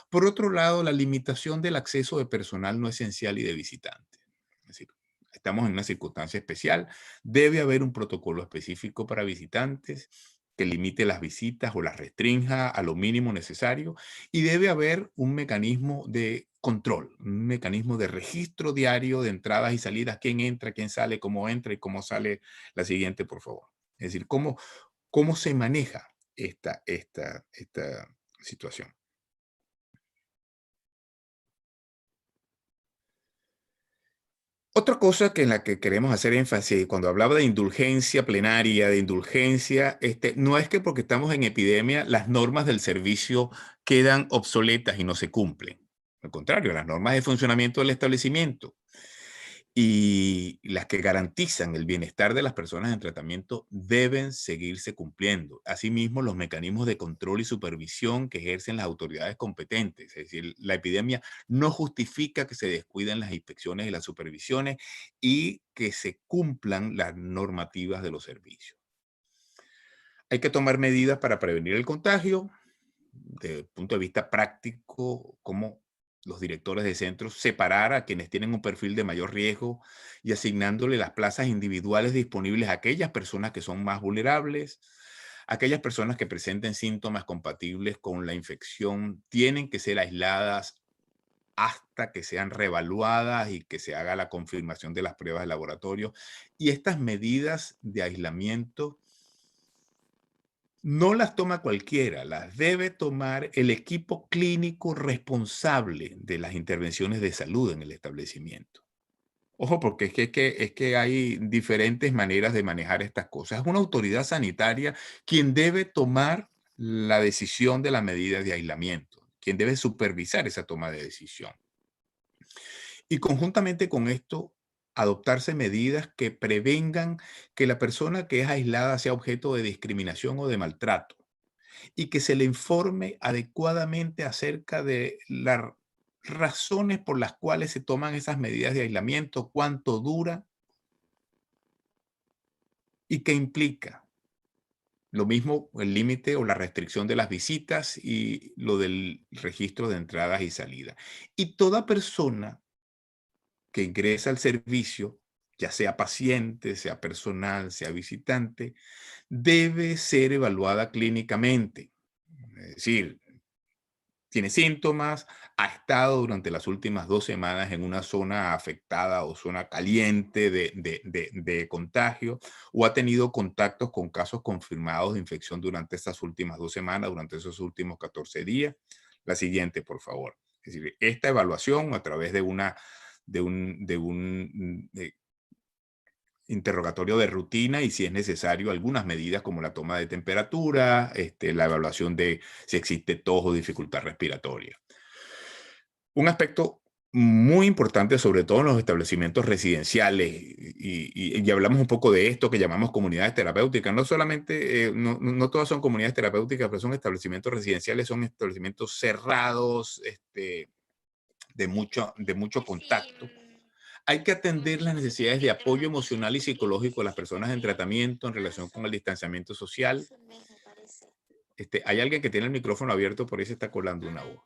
Por otro lado, la limitación del acceso de personal no esencial y de visitantes. Es decir, estamos en una circunstancia especial, debe haber un protocolo específico para visitantes que limite las visitas o las restrinja a lo mínimo necesario y debe haber un mecanismo de control, un mecanismo de registro diario de entradas y salidas, quién entra, quién sale, cómo entra y cómo sale. La siguiente, por favor. Es decir, cómo se maneja esta situación. Otra cosa en la que queremos hacer énfasis, cuando hablaba de indulgencia plenaria, de indulgencia, no es que porque estamos en epidemia las normas del servicio quedan obsoletas y no se cumplen. Al contrario, las normas de funcionamiento del establecimiento y las que garantizan el bienestar de las personas en tratamiento deben seguirse cumpliendo. Asimismo, los mecanismos de control y supervisión que ejercen las autoridades competentes. Es decir, la epidemia no justifica que se descuiden las inspecciones y las supervisiones y que se cumplan las normativas de los servicios. Hay que tomar medidas para prevenir el contagio. Desde el punto de vista práctico, como los directores de centros separar a quienes tienen un perfil de mayor riesgo y asignándole las plazas individuales disponibles a aquellas personas que son más vulnerables. Aquellas personas que presenten síntomas compatibles con la infección tienen que ser aisladas hasta que sean reevaluadas y que se haga la confirmación de las pruebas de laboratorio. Y estas medidas de aislamiento no las toma cualquiera, las debe tomar el equipo clínico responsable de las intervenciones de salud en el establecimiento. Ojo, porque es que hay diferentes maneras de manejar estas cosas. Es una autoridad sanitaria quien debe tomar la decisión de las medidas de aislamiento, quien debe supervisar esa toma de decisión. Y conjuntamente con esto, adoptarse medidas que prevengan que la persona que es aislada sea objeto de discriminación o de maltrato y que se le informe adecuadamente acerca de las razones por las cuales se toman esas medidas de aislamiento, cuánto dura y qué implica. Lo mismo el límite o la restricción de las visitas y lo del registro de entradas y salidas. Y toda persona que ingresa al servicio, ya sea paciente, sea personal, sea visitante, debe ser evaluada clínicamente. Es decir, tiene síntomas, ha estado durante las últimas 2 semanas en una zona afectada o zona caliente de contagio, o ha tenido contactos con casos confirmados de infección durante estas últimas 2 semanas, durante esos últimos 14 días. La siguiente, por favor. Es decir, esta evaluación a través de interrogatorio de rutina y si es necesario algunas medidas como la toma de temperatura, la evaluación de si existe tos o dificultad respiratoria. Un aspecto muy importante, sobre todo en los establecimientos residenciales, y hablamos un poco de esto que llamamos comunidades terapéuticas. No solamente, no todas son comunidades terapéuticas, pero son establecimientos residenciales, son establecimientos cerrados, de mucho contacto. Hay que atender las necesidades de apoyo emocional y psicológico de las personas en tratamiento en relación con el distanciamiento social. Hay alguien que tiene el micrófono abierto, por ahí se está colando una voz.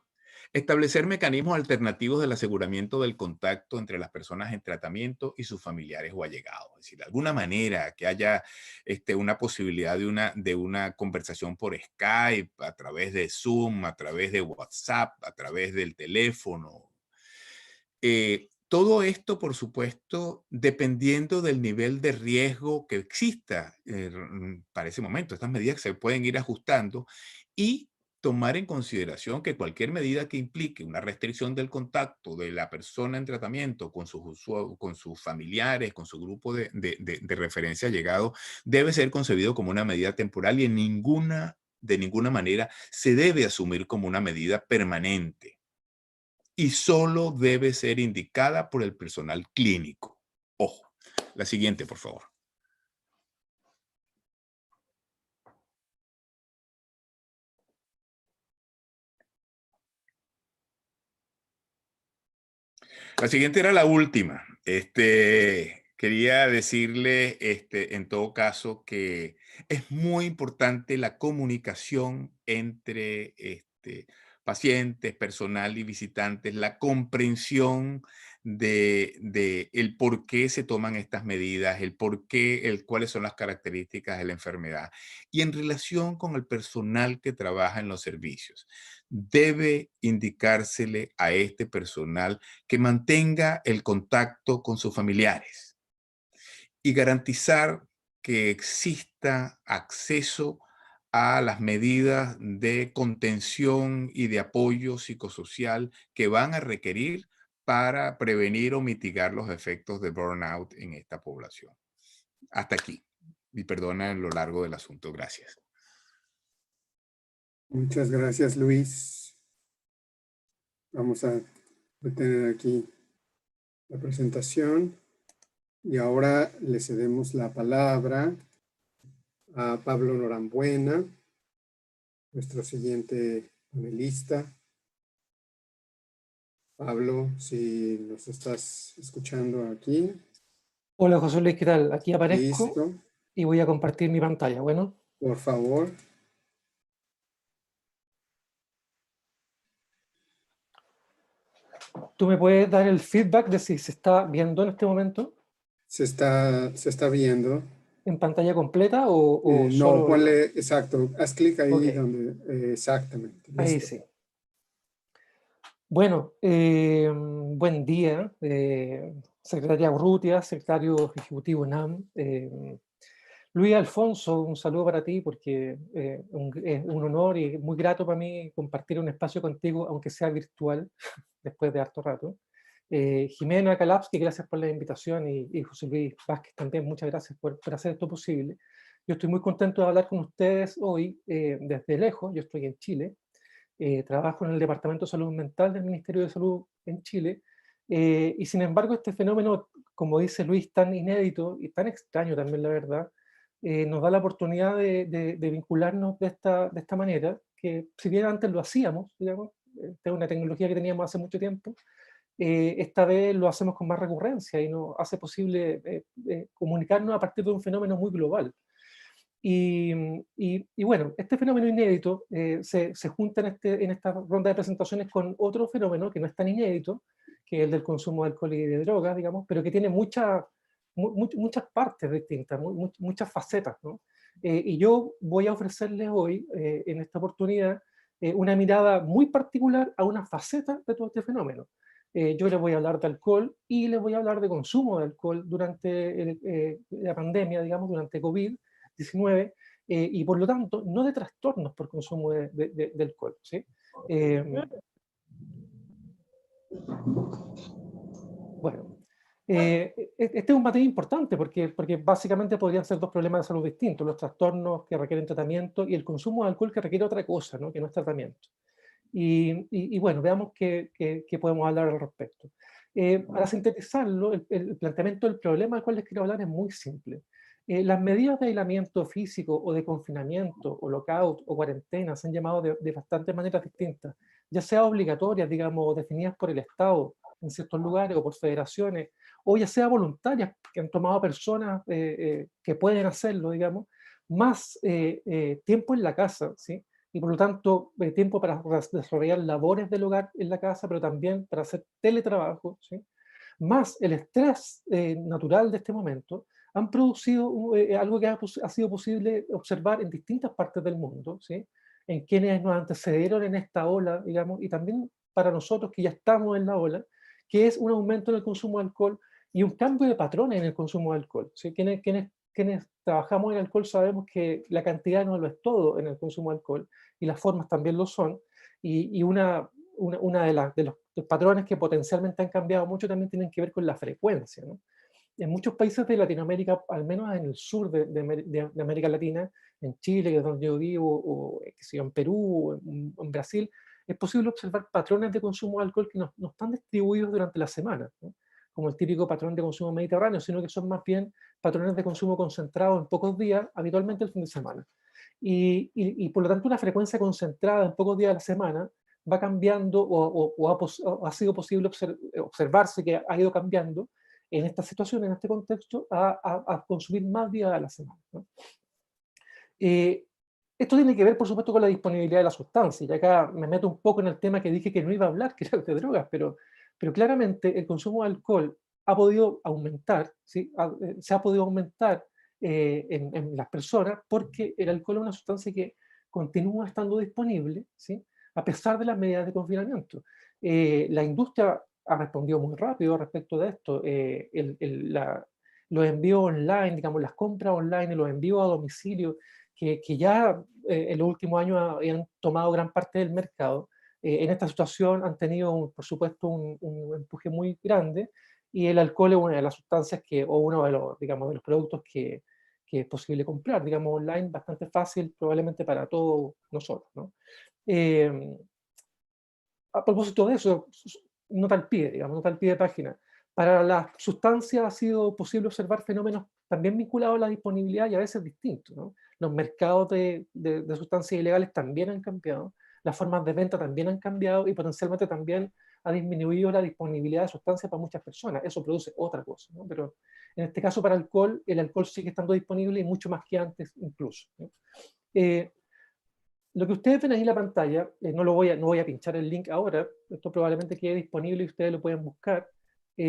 Establecer mecanismos alternativos del aseguramiento del contacto entre las personas en tratamiento y sus familiares o allegados. Es decir, de alguna manera que haya una posibilidad de una conversación por Skype, a través de Zoom, a través de WhatsApp, a través del teléfono. Todo esto, por supuesto, dependiendo del nivel de riesgo que exista para ese momento. Estas medidas se pueden ir ajustando y tomar en consideración que cualquier medida que implique una restricción del contacto de la persona en tratamiento con sus familiares, con su grupo de referencia allegado, debe ser concebido como una medida temporal y de ninguna manera se debe asumir como una medida permanente. Y solo debe ser indicada por el personal clínico. Ojo. La siguiente, por favor. La siguiente era la última. Quería decirle, en todo caso, que es muy importante la comunicación entre pacientes, personal y visitantes, la comprensión de el por qué se toman estas medidas, el por qué, cuáles son las características de la enfermedad. Y en relación con el personal que trabaja en los servicios, debe indicársele a este personal que mantenga el contacto con sus familiares y garantizar que exista acceso a las medidas de contención y de apoyo psicosocial que van a requerir para prevenir o mitigar los efectos de burnout en esta población. Hasta aquí. Y perdona en lo largo del asunto. Gracias. Muchas gracias, Luis. Vamos a detener aquí la presentación y ahora le cedemos la palabra a Pablo Norambuena, nuestro siguiente panelista. Pablo, si nos estás escuchando aquí. Hola, José Luis, ¿qué tal? Aquí aparezco. Listo. Y voy a compartir mi pantalla, ¿bueno? Por favor. ¿Tú me puedes dar el feedback de si se está viendo en este momento? Se está viendo. ¿En pantalla completa o no, solo...? ponle, exacto, haz clic ahí Okay. donde, exactamente. Listo. Ahí sí. Bueno, buen día, secretaria Urrutia, secretario ejecutivo NAM. Luis Alfonso, un saludo para ti porque es un honor y muy grato para mí compartir un espacio contigo, aunque sea virtual, después de harto rato. Jimena Kalapski, gracias por la invitación, y José Luis Vázquez también, muchas gracias por hacer esto posible. Yo estoy muy contento de hablar con ustedes hoy desde lejos. Yo estoy en Chile, trabajo en el Departamento de Salud Mental del Ministerio de Salud en Chile, y sin embargo este fenómeno, como dice Luis, tan inédito y tan extraño también, la verdad, nos da la oportunidad de vincularnos de esta manera, que si bien antes lo hacíamos, digamos, esta es una tecnología que teníamos hace mucho tiempo, esta vez lo hacemos con más recurrencia y nos hace posible comunicarnos a partir de un fenómeno muy global. Y bueno, este fenómeno inédito se junta en esta ronda de presentaciones con otro fenómeno que no es tan inédito, que es el del consumo de alcohol y de drogas, digamos, pero que tiene muchas partes distintas, muchas facetas, ¿no? Y yo voy a ofrecerles hoy, en esta oportunidad, una mirada muy particular a una faceta de todo este fenómeno. Yo les voy a hablar de alcohol y les voy a hablar de consumo de alcohol durante la pandemia, digamos, durante COVID-19, y por lo tanto, no de trastornos por consumo de alcohol, ¿sí? Bueno, Este es un matiz importante porque básicamente podrían ser dos problemas de salud distintos, los trastornos que requieren tratamiento y el consumo de alcohol que requiere otra cosa, ¿no? Que no es tratamiento. Y bueno, veamos qué podemos hablar al respecto. Para sintetizarlo, el planteamiento del problema del cual les quiero hablar es muy simple. Las medidas de aislamiento físico o de confinamiento o lockout o cuarentena se han llamado de bastantes maneras distintas, ya sea obligatorias, digamos, definidas por el Estado en ciertos lugares o por federaciones, o ya sea voluntarias que han tomado personas que pueden hacerlo, digamos, más tiempo en la casa, ¿sí? Y por lo tanto tiempo para desarrollar labores del hogar en la casa, pero también para hacer teletrabajo, ¿sí? Más el estrés natural de este momento, han producido algo que ha sido posible observar en distintas partes del mundo, ¿sí? En quienes nos antecedieron en esta ola, digamos, y también para nosotros que ya estamos en la ola, que es un aumento en el consumo de alcohol y un cambio de patrones en el consumo de alcohol, ¿sí? Quienes trabajamos en alcohol sabemos que la cantidad no lo es todo en el consumo de alcohol, y las formas también lo son, y una de los patrones que potencialmente han cambiado mucho también tienen que ver con la frecuencia, ¿no? En muchos países de Latinoamérica, al menos en el sur de América Latina, en Chile, que es donde yo vivo, o qué sé yo, en Perú, en Brasil, es posible observar patrones de consumo de alcohol que no están distribuidos durante la semana, ¿no? Como el típico patrón de consumo mediterráneo, sino que son más bien patrones de consumo concentrados en pocos días, habitualmente el fin de semana. Y por lo tanto una frecuencia concentrada en pocos días de la semana va cambiando o ha sido posible observarse que ha ido cambiando en esta situación, en este contexto, a consumir más días a la semana, ¿no? Esto tiene que ver, por supuesto, con la disponibilidad de la sustancia, y acá me meto un poco en el tema que dije que no iba a hablar, que era de drogas, pero claramente el consumo de alcohol ha podido aumentar, ¿sí? Se ha podido aumentar en las personas porque el alcohol es una sustancia que continúa estando disponible, ¿sí? A pesar de las medidas de confinamiento. La industria ha respondido muy rápido respecto de esto. Los envíos online, digamos, las compras online, los envíos a domicilio, que ya en los últimos años han tomado gran parte del mercado, en esta situación han tenido, por supuesto, un empuje muy grande, y el alcohol es una de las sustancias o uno de los, digamos, de los productos que es posible comprar, digamos, online, bastante fácil, probablemente para todos nosotros, ¿no? A propósito de eso, nota al pie, digamos, nota al pie de página. Para las sustancias ha sido posible observar fenómenos también vinculados a la disponibilidad y a veces distintos, ¿no? Los mercados de sustancias ilegales también han cambiado, las formas de venta también han cambiado y potencialmente también ha disminuido la disponibilidad de sustancias para muchas personas. Eso produce otra cosa, ¿no? Pero en este caso para alcohol, el alcohol sigue estando disponible y mucho más que antes incluso, ¿no? Lo que ustedes ven ahí en la pantalla, no voy a pinchar el link ahora, esto probablemente quede disponible y ustedes lo pueden buscar. No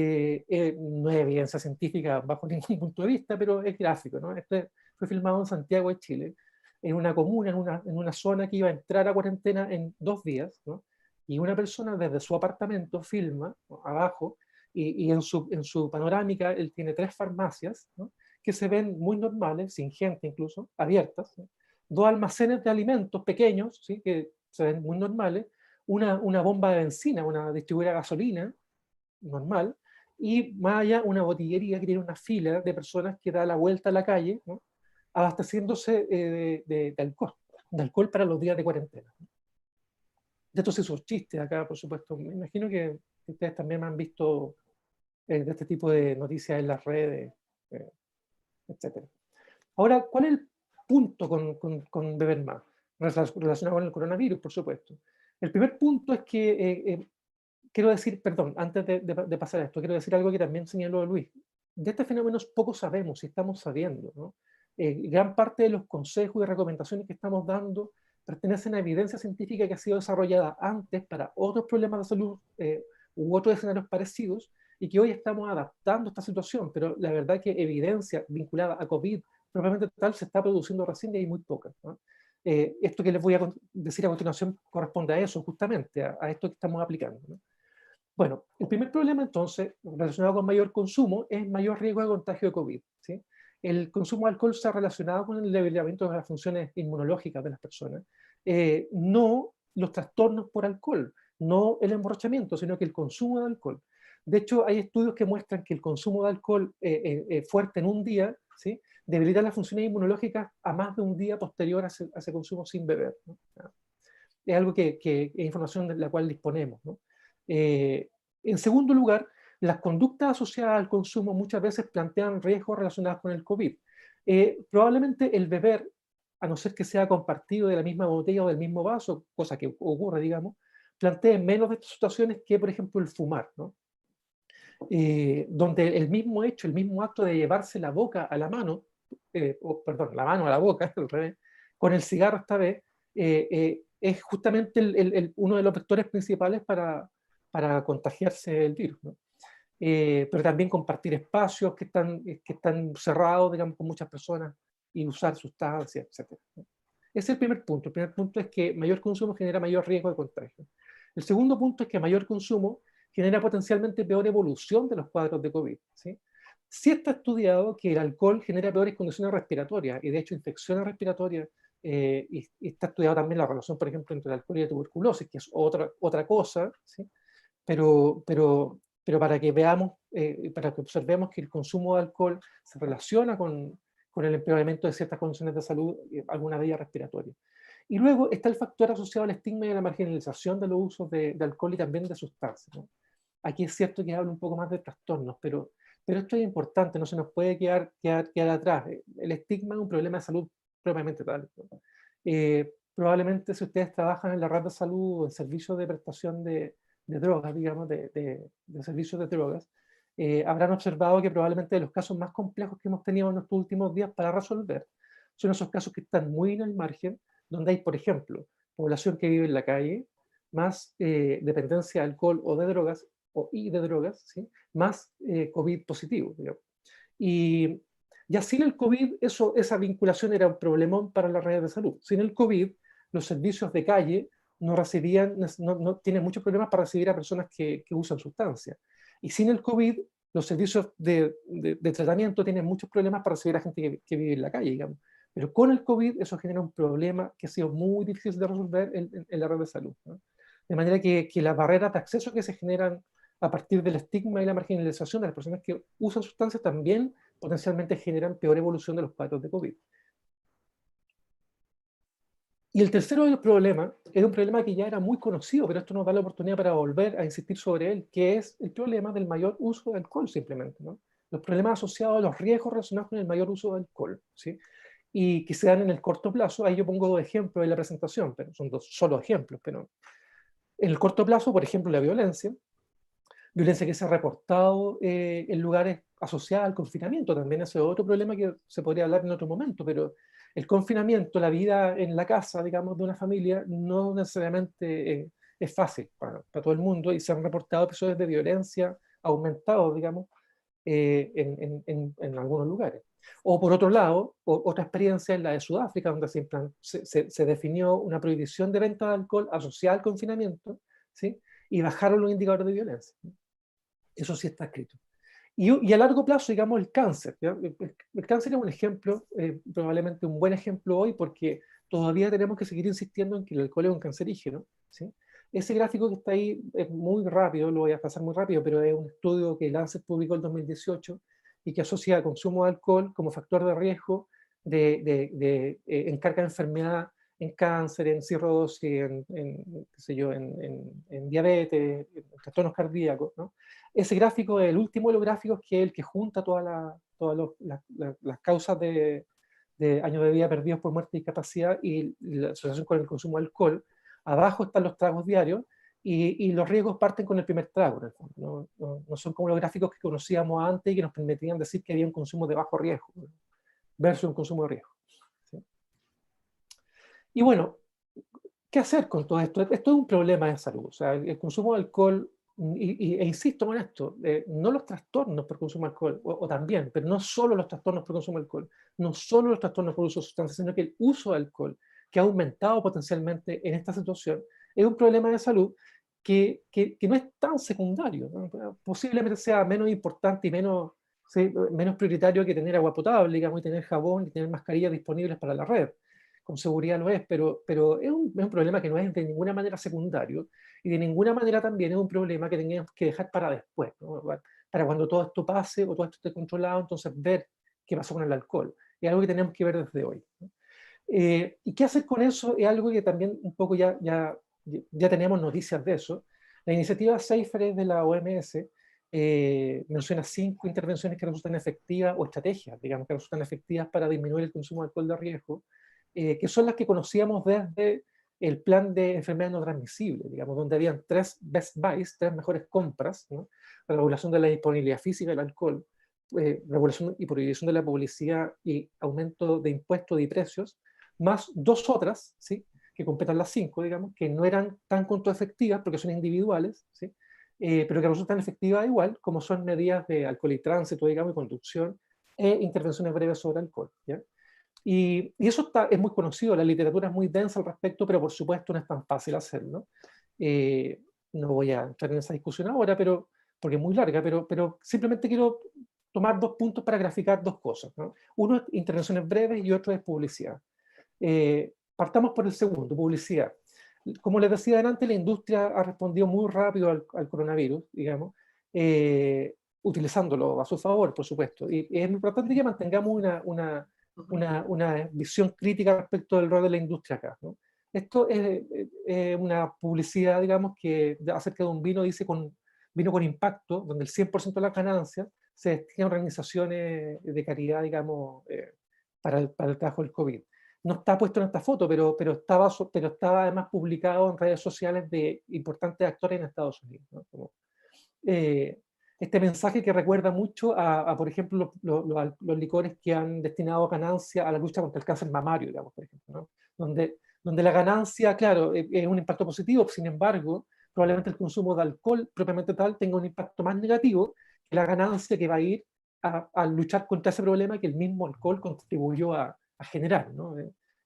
es evidencia científica bajo ningún punto de vista, pero es gráfico, ¿no? Este fue filmado en Santiago de Chile, en una comuna, en una zona que iba a entrar a cuarentena en 2 días, ¿no? Y una persona desde su apartamento filma, ¿no?, abajo, y en su panorámica él tiene 3 farmacias, ¿no?, que se ven muy normales, sin gente incluso, abiertas, ¿no? 2 almacenes de alimentos pequeños, ¿sí?, que se ven muy normales, una bomba de benzina, una distribuidora de gasolina normal, y más allá una botillería que tiene una fila de personas que da la vuelta a la calle, ¿no?, abasteciéndose de alcohol para los días de cuarentena. De esto se hizo chistes acá, por supuesto. Me imagino que ustedes también han visto de este tipo de noticias en las redes, etc. Ahora, ¿cuál es el punto con beber más? Relacionado con el coronavirus, por supuesto. El primer punto es que, quiero decir, perdón, antes de pasar a esto, quiero decir algo que también señaló Luis. De este fenómeno poco sabemos, si estamos sabiendo, ¿no? Gran parte de los consejos y recomendaciones que estamos dando pertenecen a evidencia científica que ha sido desarrollada antes para otros problemas de salud u otros escenarios parecidos, y que hoy estamos adaptando a esta situación, pero la verdad que evidencia vinculada a COVID propiamente tal se está produciendo recién y hay muy poca, ¿no? Esto que les voy a decir a continuación corresponde a eso, justamente, a esto que estamos aplicando, ¿no? Bueno, el primer problema entonces, relacionado con mayor consumo, es mayor riesgo de contagio de COVID, ¿sí? El consumo de alcohol se ha relacionado con el debilitamiento de las funciones inmunológicas de las personas, no los trastornos por alcohol, no el emborrachamiento, sino que el consumo de alcohol. De hecho, hay estudios que muestran que el consumo de alcohol fuerte en un día, ¿sí?, debilita las funciones inmunológicas a más de un día posterior a ese consumo sin beber, ¿no? Es algo que es información de la cual disponemos, ¿no? En segundo lugar, las conductas asociadas al consumo muchas veces plantean riesgos relacionados con el COVID. Probablemente el beber, a no ser que sea compartido de la misma botella o del mismo vaso, cosa que ocurre, digamos, plantee menos de estas situaciones que, por ejemplo, el fumar, ¿no? Donde el mismo hecho, el mismo acto de llevarse la boca a la mano, perdón, la mano a la boca, al revés, con el cigarro esta vez, es justamente uno de los vectores principales para contagiarse el virus, ¿no? Pero también compartir espacios que están cerrados, digamos, con muchas personas y usar sustancias, etc., ¿no? Ese es el primer punto. El primer punto es que mayor consumo genera mayor riesgo de contagio. El segundo punto es que mayor consumo genera potencialmente peor evolución de los cuadros de COVID, ¿sí? Sí está estudiado que el alcohol genera peores condiciones respiratorias y de hecho infecciones respiratorias, y está estudiado también la relación, por ejemplo, entre el alcohol y la tuberculosis, que es otra cosa, ¿sí? Pero para que veamos, para que observemos que el consumo de alcohol se relaciona con el empeoramiento de ciertas condiciones de salud, alguna de ellas respiratoria. Y luego está el factor asociado al estigma y a la marginalización de los usos de alcohol y también de sustancias, ¿no? Aquí es cierto que hablo un poco más de trastornos, pero esto es importante, no se nos puede quedar atrás. El estigma es un problema de salud propiamente tal, ¿no? Probablemente si ustedes trabajan en la red de salud o en servicios de prestación de drogas, digamos, de servicios de drogas, habrán observado que probablemente de los casos más complejos que hemos tenido en estos últimos días para resolver son esos casos que están muy en el margen, donde hay, por ejemplo, población que vive en la calle, más dependencia de alcohol o de drogas, y de drogas, ¿sí?, más COVID positivo, digamos. Y ya sin el COVID, esa vinculación era un problemón para las redes de salud. Sin el COVID, los servicios de calle no tienen muchos problemas para recibir a personas que usan sustancias. Y sin el COVID, los servicios de tratamiento tienen muchos problemas para recibir a gente que vive en la calle, digamos. Pero con el COVID eso genera un problema que ha sido muy difícil de resolver en la red de salud, ¿no? De manera que las barreras de acceso que se generan a partir del estigma y la marginalización de las personas que usan sustancias también potencialmente generan peor evolución de los cuadros de COVID. Y el tercero de los problemas es un problema que ya era muy conocido, pero esto nos da la oportunidad para volver a insistir sobre él, que es el problema del mayor uso de alcohol simplemente, ¿no? Los problemas asociados a los riesgos relacionados con el mayor uso de alcohol, ¿sí? Y que se dan en el corto plazo. Ahí yo pongo 2 ejemplos en la presentación, pero son solo ejemplos. Pero en el corto plazo, por ejemplo, la violencia que se ha reportado en lugares asociados al confinamiento. También ese es otro problema que se podría hablar en otro momento, pero el confinamiento, la vida en la casa, digamos, de una familia, no necesariamente es fácil para todo el mundo, y se han reportado episodios de violencia aumentados, digamos, en algunos lugares. O por otro lado, otra experiencia es la de Sudáfrica, donde se definió una prohibición de venta de alcohol asociada al confinamiento, ¿sí?, y bajaron los indicadores de violencia. Eso sí está escrito. Y a largo plazo, digamos, el cáncer. ¿Ya? El cáncer es un ejemplo, probablemente un buen ejemplo hoy, porque todavía tenemos que seguir insistiendo en que el alcohol es un cancerígeno, ¿sí? Ese gráfico que está ahí es muy rápido, lo voy a pasar muy rápido, pero es un estudio que Lancet publicó en 2018 y que asocia el consumo de alcohol como factor de riesgo en carga de enfermedad, en cáncer, en cirrosis, qué sé yo, en diabetes, en trastornos cardíacos, ¿no? Ese gráfico es el último de los gráficos, que es el que junta todas las causas de años de vida perdidos por muerte y discapacidad y la asociación con el consumo de alcohol. Abajo están los tragos diarios y los riesgos parten con el primer trago, en el fondo. No son como los gráficos que conocíamos antes y que nos permitían decir que había un consumo de bajo riesgo versus un consumo de riesgo, ¿sí? Y bueno, ¿qué hacer con todo esto? Esto es un problema de salud. O sea, el consumo de alcohol, e insisto con esto, no los trastornos por consumo de alcohol, o también, pero no solo los trastornos por consumo de alcohol, no solo los trastornos por uso de sustancias, sino que el uso de alcohol, que ha aumentado potencialmente en esta situación, es un problema de salud que no es tan secundario, ¿no? Posiblemente sea menos importante y menos prioritario que tener agua potable, digamos, y tener jabón y tener mascarillas disponibles para la red. con seguridad lo es, pero es un problema que no es de ninguna manera secundario y de ninguna manera también es un problema que tenemos que dejar para después, ¿no? Para cuando todo esto pase o todo esto esté controlado, entonces ver qué pasó con el alcohol. Es algo que tenemos que ver desde hoy, ¿no? ¿Y qué hacer con eso? Es algo que también un poco ya tenemos noticias de eso. La iniciativa SAFER de la OMS menciona 5 intervenciones que resultan efectivas, o estrategias, digamos, que resultan efectivas para disminuir el consumo de alcohol de riesgo, que son las que conocíamos desde el plan de enfermedades no transmisibles, digamos, donde habían 3 best buys, 3 mejores compras, ¿no? La regulación de la disponibilidad física del alcohol, regulación y prohibición de la publicidad y aumento de impuestos y precios, más 2 otras, ¿sí?, que completan las 5, digamos, que no eran tan controefectivas porque son individuales, ¿sí?, pero que resultan efectivas igual, como son medidas de alcohol y tránsito, digamos, y conducción, e intervenciones breves sobre alcohol, ¿ya? Y eso es muy conocido, la literatura es muy densa al respecto, pero por supuesto no es tan fácil hacerlo. No voy a entrar en esa discusión ahora, porque es muy larga, pero simplemente quiero tomar 2 puntos para graficar 2 cosas, ¿no? Uno es intervenciones breves y otro es publicidad. Partamos por el segundo, publicidad. Como les decía antes, la industria ha respondido muy rápido al coronavirus, digamos, utilizándolo a su favor, por supuesto. Y es importante que mantengamos una visión crítica respecto del rol de la industria acá, ¿no? Esto es una publicidad, digamos, que acerca de un vino, dice vino con impacto, donde el 100% de las ganancias se destina a organizaciones de caridad, digamos, para el trabajo del COVID. No está puesto en esta foto, pero estaba además publicado en redes sociales de importantes actores en Estados Unidos, ¿no? Como, este mensaje que recuerda mucho por ejemplo, los licores que han destinado ganancia a la lucha contra el cáncer mamario, digamos, por ejemplo, ¿no? Donde la ganancia, claro, es un impacto positivo, sin embargo, probablemente el consumo de alcohol propiamente tal tenga un impacto más negativo que la ganancia que va a ir a luchar contra ese problema que el mismo alcohol contribuyó a generar, ¿no?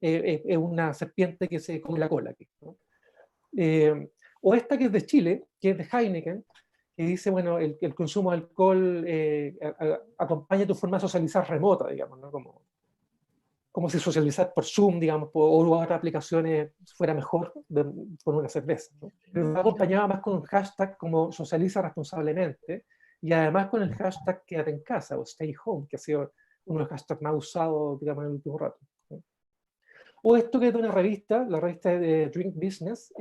Es una serpiente que se come la cola aquí, ¿no? O esta que es de Chile, que es de Heineken, que dice, bueno, el consumo de alcohol acompaña tu forma de socializar remota, digamos, ¿no? Como si socializar por Zoom, digamos, o otras aplicaciones fuera mejor con una cerveza, ¿no? Pero acompañaba más con un hashtag como socializa responsablemente, y además con el hashtag quédate en casa, o stay home, que ha sido uno de los hashtags más usados, digamos, en el último rato, ¿no? O esto que es de una revista, la revista de Drink Business,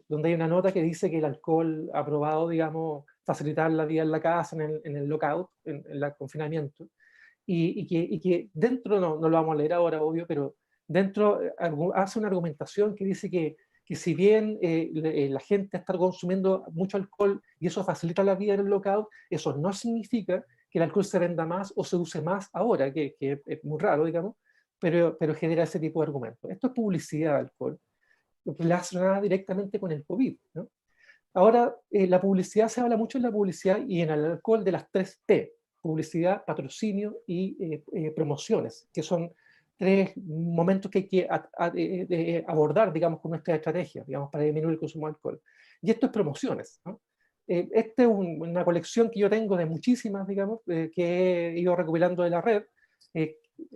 donde hay una nota que dice que el alcohol ha probado, digamos, facilitar la vida en la casa, en el lockout, en el confinamiento, y que dentro, no lo vamos a leer ahora, obvio, pero dentro hace una argumentación que dice que si bien la gente está consumiendo mucho alcohol y eso facilita la vida en el lockout, eso no significa que el alcohol se venda más o se use más ahora, que es muy raro, digamos, pero genera ese tipo de argumentos. Esto es publicidad de alcohol, relacionada directamente con el COVID, ¿no? Ahora, la publicidad, se habla mucho en la publicidad y en el alcohol de las 3 P: publicidad, patrocinio y promociones, que son 3 momentos que hay que abordar, digamos, con nuestra estrategia, digamos, para disminuir el consumo de alcohol. Y esto es promociones, ¿no? Esta es una colección que yo tengo de muchísimas, digamos, que he ido recopilando de la red.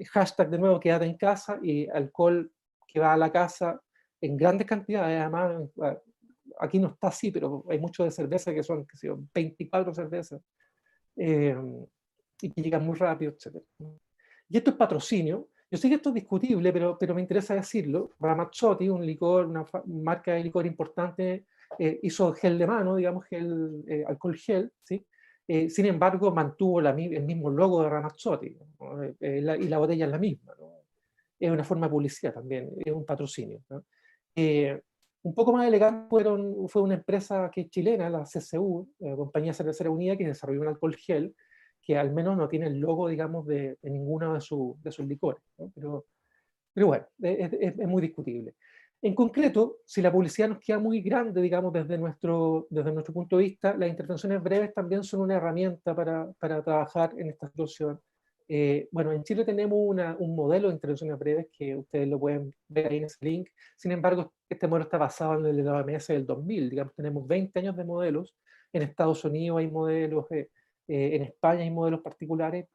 Hashtag de nuevo, quédate en casa, y alcohol que va a la casa en grandes cantidades. Además, aquí no está así, pero hay muchos de cerveza que son, qué sé yo, 24 cervezas, y que llegan muy rápido, etc. Y esto es patrocinio. Yo sé que esto es discutible, pero me interesa decirlo. Ramazzotti, un licor, una marca de licor importante, hizo gel de mano, digamos, alcohol gel, ¿sí? Sin embargo, mantuvo el mismo logo de Ramazzotti, ¿no? Y la botella es la misma, ¿no? Es una forma de publicidad también, es un patrocinio, ¿no? Un poco más elegante fue una empresa que es chilena, la CCU, Compañía Cervecera Unida, que desarrolló un alcohol gel que al menos no tiene el logo, digamos, de ninguno de sus licores, ¿no? Pero bueno, es muy discutible. En concreto, si la publicidad nos queda muy grande, digamos, desde nuestro punto de vista, las intervenciones breves también son una herramienta para trabajar en esta situación. Bueno, en Chile tenemos un modelo de intervenciones breves que ustedes lo pueden ver ahí en ese link. Sin embargo, este modelo está basado en el de la OMS del 2000. Digamos, tenemos 20 años de modelos. En Estados Unidos hay modelos, en España hay modelos particulares.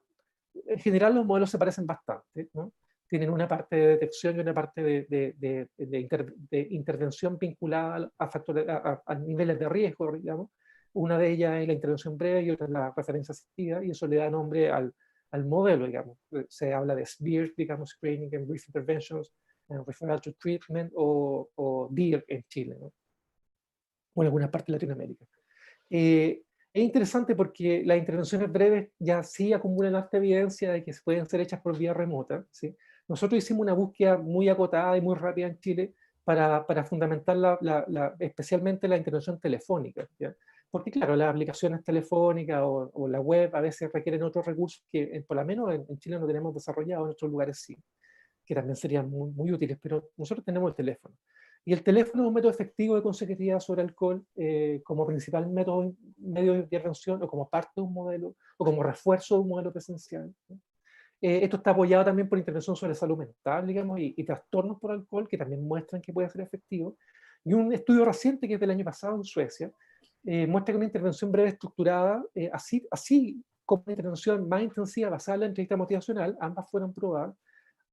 En general los modelos se parecen bastante, ¿no? tienen una parte de detección y una parte de intervención vinculada a, factores, a niveles de riesgo, digamos. Una de ellas es la intervención breve y otra es la referencia asistida, y eso le da nombre al modelo, digamos. Se habla de SBIRT, digamos, Screening and Brief Interventions, Referral to Treatment, o DIR en Chile, ¿no? O en alguna parte de Latinoamérica. Es interesante porque las intervenciones breves ya sí acumulan harta evidencia de que pueden ser hechas por vía remota, ¿sí? Nosotros hicimos una búsqueda muy acotada y muy rápida en Chile para fundamentar especialmente la intervención telefónica, ¿ya? Porque claro, las aplicaciones telefónicas o la web a veces requieren otros recursos que por lo menos en Chile no tenemos desarrollados, en otros lugares sí, que también serían muy, muy útiles, pero nosotros tenemos el teléfono. Y el teléfono es un método efectivo de consejería sobre alcohol como principal medio de intervención, o como parte de un modelo, o como refuerzo de un modelo presencial, ¿no? Esto está apoyado también por intervención sobre salud mental, digamos, y trastornos por alcohol, que también muestran que puede ser efectivo. Y un estudio reciente, que es del año pasado en Suecia, muestra que una intervención breve estructurada, así como una intervención más intensiva basada en la entrevista motivacional, ambas fueron probadas,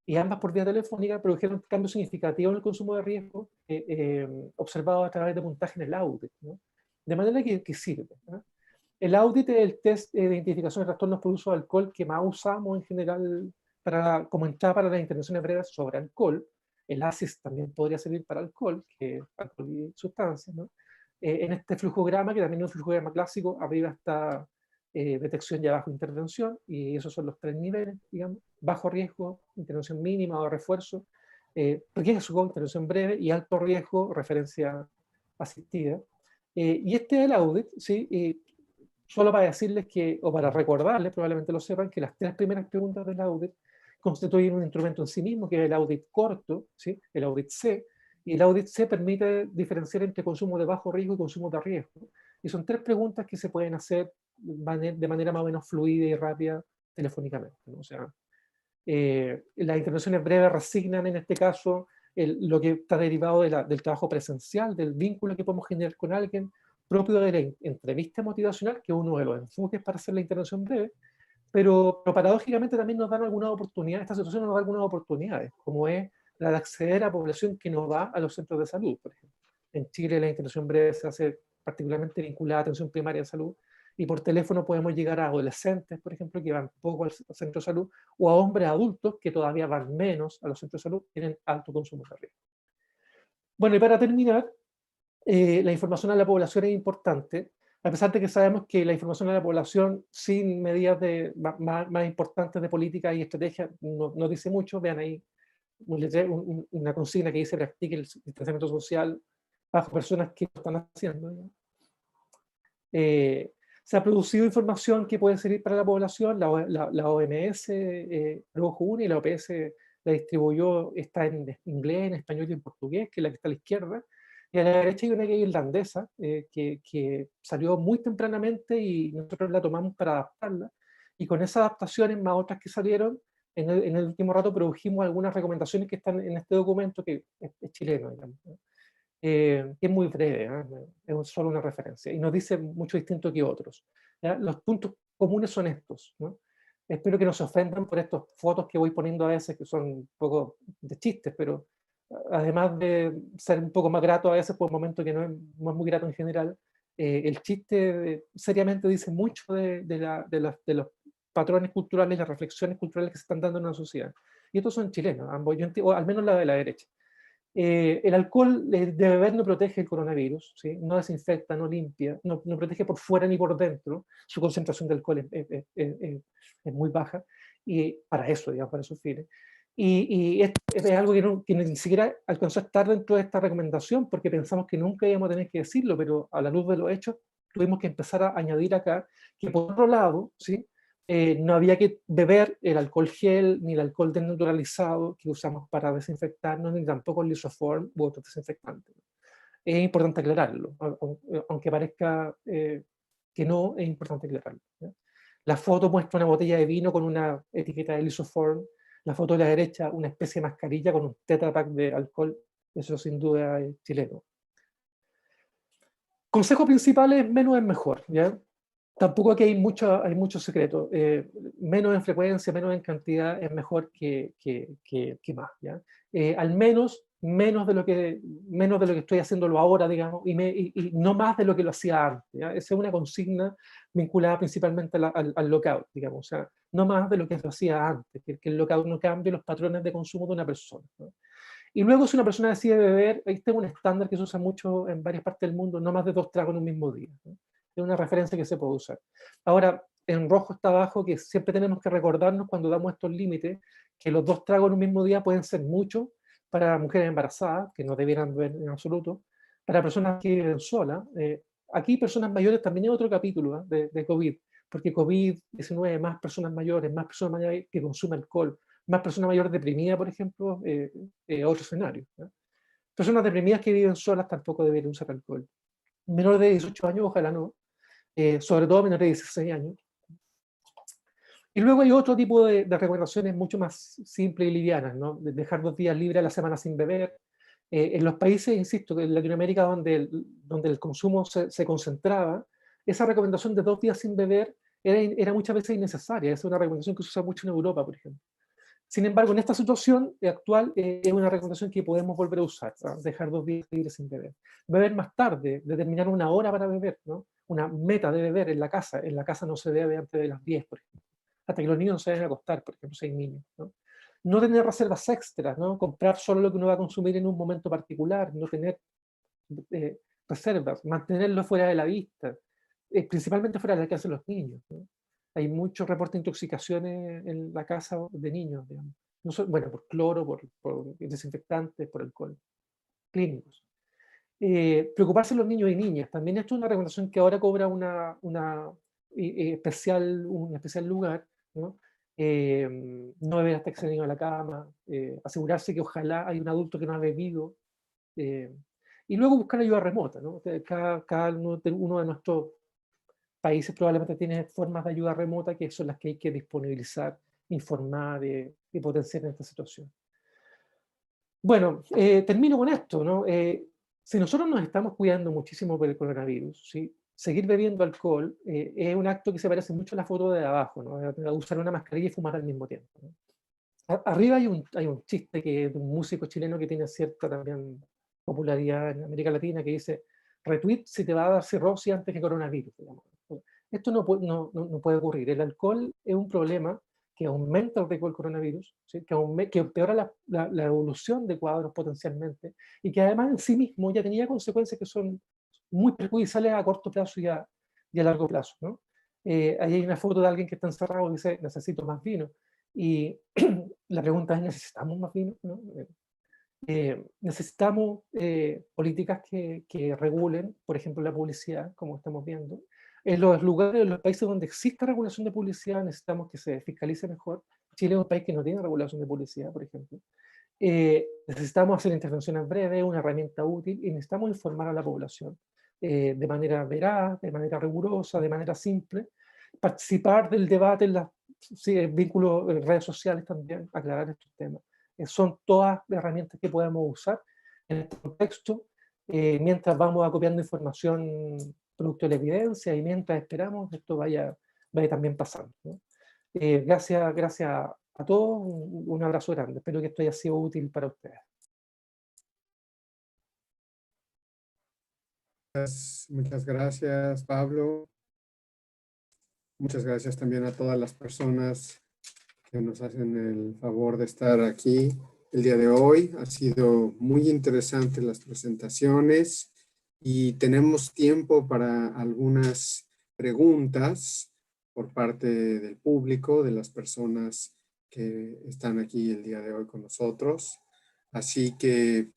y ambas por vía telefónica produjeron cambios significativos en el consumo de riesgo observado a través de puntaje en el audit, ¿no? De manera que sirve, ¿no? El audit es el test de identificación de trastornos por uso de alcohol que más usamos en general como entrada para las intervenciones breves sobre alcohol. El ASIS también podría servir para alcohol, que es alcohol y sustancias, ¿no? En este flujograma, que también es un flujograma clásico, arriba está detección y abajo intervención, y esos son los 3 niveles, digamos: bajo riesgo, intervención mínima o refuerzo, riesgo, intervención breve, y alto riesgo, referencia asistida. Y este es el audit, ¿sí? Solo para decirles que, o para recordarles, probablemente lo sepan, que las 3 primeras preguntas del audit constituyen un instrumento en sí mismo, que es el audit corto, ¿sí? El audit C, y el audit C permite diferenciar entre consumo de bajo riesgo y consumo de riesgo. Y son 3 preguntas que se pueden hacer de manera más o menos fluida y rápida telefónicamente, ¿no? O sea, las intervenciones breves resignan en este caso lo que está derivado del trabajo presencial, del vínculo que podemos generar con alguien, propio de la entrevista motivacional, que es uno de los enfoques para hacer la intervención breve, pero paradójicamente también nos dan algunas oportunidades, esta situación nos da algunas oportunidades, como es la de acceder a población que no va a los centros de salud, por ejemplo. En Chile la intervención breve se hace particularmente vinculada a atención primaria de salud, y por teléfono podemos llegar a adolescentes, por ejemplo, que van poco al centro de salud, o a hombres adultos que todavía van menos a los centros de salud, tienen alto consumo de riesgo. Bueno, y para terminar, la información a la población es importante, a pesar de que sabemos que la información a la población sin medidas más importantes de política y estrategia no dice mucho. Vean ahí una consigna que dice: practique el distanciamiento social bajo personas que lo están haciendo. Se ha producido información que puede servir para la población. La OMS produjo una, y la OPS la distribuyó, está en inglés, en español y en portugués, que es la que está a la izquierda. Y a la derecha hay una que es irlandesa, que salió muy tempranamente y nosotros la tomamos para adaptarla. Y con esas adaptaciones, más otras que salieron, en el último rato produjimos algunas recomendaciones que están en este documento, que es chileno, digamos, ¿no? Que es muy breve, ¿eh? Es solo una referencia, y nos dice mucho distinto que otros, ¿ya? Los puntos comunes son estos, ¿no? Espero que no se ofendan por estas fotos que voy poniendo a veces, que son un poco de chistes, pero además de ser un poco más grato a veces por un momento que no es muy grato en general, el chiste seriamente dice mucho de los patrones culturales, las reflexiones culturales que se están dando en una sociedad. Y estos son chilenos, ambos, o al menos la de la derecha. El alcohol de beber no protege el coronavirus, ¿sí? No desinfecta, no limpia, no protege por fuera ni por dentro. Su concentración de alcohol es muy baja, y para eso, digamos, para esos fines. Y es algo que ni siquiera alcanzó a estar dentro de esta recomendación, porque pensamos que nunca íbamos a tener que decirlo, pero a la luz de los hechos tuvimos que empezar a añadir acá que, por otro lado, ¿sí? No había que beber el alcohol gel ni el alcohol desnaturalizado que usamos para desinfectarnos, ni tampoco el Lisoform u otros desinfectantes. Es importante aclararlo, aunque parezca que no, es importante aclararlo, ¿ya? La foto muestra una botella de vino con una etiqueta de Lisoform, la foto de la derecha una especie de mascarilla con un Tetra Pak de alcohol. Eso sin duda es chileno. Consejo principal es: menos es mejor, ¿ya? tampoco aquí hay mucho secreto. Menos en frecuencia, menos en cantidad es mejor que más, ¿ya? Al menos de lo que estoy haciéndolo ahora, digamos, y no más de lo que lo hacía antes, ¿ya? Esa es una consigna vinculada principalmente al lockout, digamos, o sea, no más de lo que lo hacía antes, que el lockout no cambie los patrones de consumo de una persona, ¿no? Y luego, si una persona decide beber, este es un estándar que se usa mucho en varias partes del mundo, no más de 2 tragos en un mismo día, ¿no? Es una referencia que se puede usar. Ahora, en rojo está abajo que siempre tenemos que recordarnos cuando damos estos límites, que los 2 tragos en un mismo día pueden ser mucho para mujeres embarazadas, que no debieran beber en absoluto, para personas que viven solas. Aquí personas mayores también hay otro capítulo, de COVID, porque COVID-19, más personas mayores que consumen alcohol, más personas mayores deprimidas, por ejemplo, otro escenario, ¿no? Personas deprimidas que viven solas tampoco deberían usar alcohol. Menores de 18 años, ojalá no, sobre todo menores de 16 años. Y luego hay otro tipo de recomendaciones mucho más simples y livianas, ¿no? De dejar 2 días libres a la semana sin beber. En los países, insisto, en Latinoamérica donde el consumo se concentraba, esa recomendación de 2 días sin beber era muchas veces innecesaria. Es una recomendación que se usa mucho en Europa, por ejemplo. Sin embargo, en esta situación actual es una recomendación que podemos volver a usar, ¿no? Dejar 2 días libres sin beber. Beber más tarde, determinar una hora para beber, ¿no? Una meta de beber en la casa. En la casa no se bebe antes de las 10, por ejemplo. Hasta que los niños no se deben acostar, por ejemplo, si hay niños, ¿no? No tener reservas extras, ¿no? Comprar solo lo que uno va a consumir en un momento particular, no tener reservas, mantenerlo fuera de la vista, principalmente fuera del alcance de los niños, ¿no? Hay muchos reportes de intoxicaciones en la casa de niños, digamos. No bueno, por cloro, por desinfectantes, por alcohol, clínicos. Preocuparse de los niños y niñas. También esto es una recomendación que ahora cobra un especial lugar, ¿no? No beber hasta que se niño a la cama, asegurarse que ojalá hay un adulto que no ha bebido, y luego buscar ayuda remota, ¿no? Cada uno de nuestros países probablemente tiene formas de ayuda remota que son las que hay que disponibilizar, informar y potenciar en esta situación. Bueno, termino con esto, ¿no? Si nosotros nos estamos cuidando muchísimo por el coronavirus, ¿sí? Seguir bebiendo alcohol es un acto que se parece mucho a la foto de abajo, ¿no? A usar una mascarilla y fumar al mismo tiempo, ¿no? Arriba hay un chiste de un músico chileno que tiene cierta también popularidad en América Latina que dice: retweet si te va a dar cirrosis antes que coronavirus, digamos. Esto no puede ocurrir. El alcohol es un problema que aumenta el riesgo del coronavirus, ¿sí? que empeora la evolución de cuadros potencialmente, y que además en sí mismo ya tenía consecuencias que son muy perjudiciales a corto plazo y a largo plazo, ¿no? Ahí hay una foto de alguien que está encerrado y dice: necesito más vino. Y la pregunta es: ¿necesitamos más vino? ¿No? Necesitamos políticas que regulen, por ejemplo, la publicidad, como estamos viendo. En los lugares, en los países donde existe regulación de publicidad, necesitamos que se fiscalice mejor. Chile es un país que no tiene regulación de publicidad, por ejemplo. Necesitamos hacer intervenciones breves, una herramienta útil, y necesitamos informar a la población de manera veraz, de manera rigurosa, de manera simple. Participar del debate en los vínculos, en redes sociales también, aclarar estos temas. Son todas herramientas que podemos usar en este contexto, mientras vamos acopiando información producto de la evidencia y mientras esperamos que esto vaya también pasando, ¿no? Gracias a todos, un abrazo grande. Espero que esto haya sido útil para ustedes. Muchas gracias, Pablo. Muchas gracias también a todas las personas que nos hacen el favor de estar aquí el día de hoy. Ha sido muy interesante las presentaciones y tenemos tiempo para algunas preguntas por parte del público, de las personas que están aquí el día de hoy con nosotros. Así que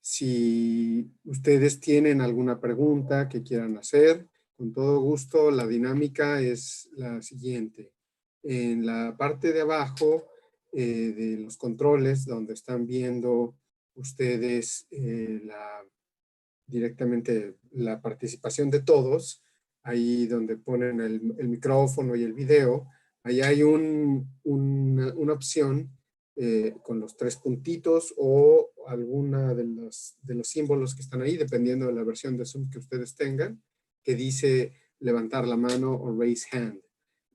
si ustedes tienen alguna pregunta que quieran hacer, con todo gusto, la dinámica es la siguiente. En la parte de abajo de los controles, donde están viendo ustedes directamente la participación de todos, ahí donde ponen el micrófono y el video, ahí hay una opción con los 3 puntitos o alguna de los símbolos que están ahí, dependiendo de la versión de Zoom que ustedes tengan, que dice levantar la mano o raise hand.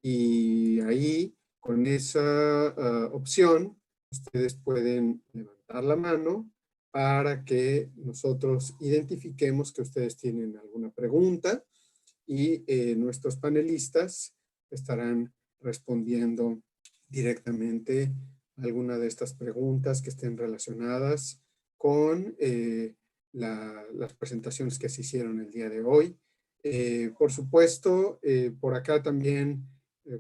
Y ahí, con esa opción, ustedes pueden levantar la mano para que nosotros identifiquemos que ustedes tienen alguna pregunta y nuestros panelistas estarán respondiendo directamente a alguna de estas preguntas que estén relacionadas con las presentaciones que se hicieron el día de hoy. Por supuesto, por acá también,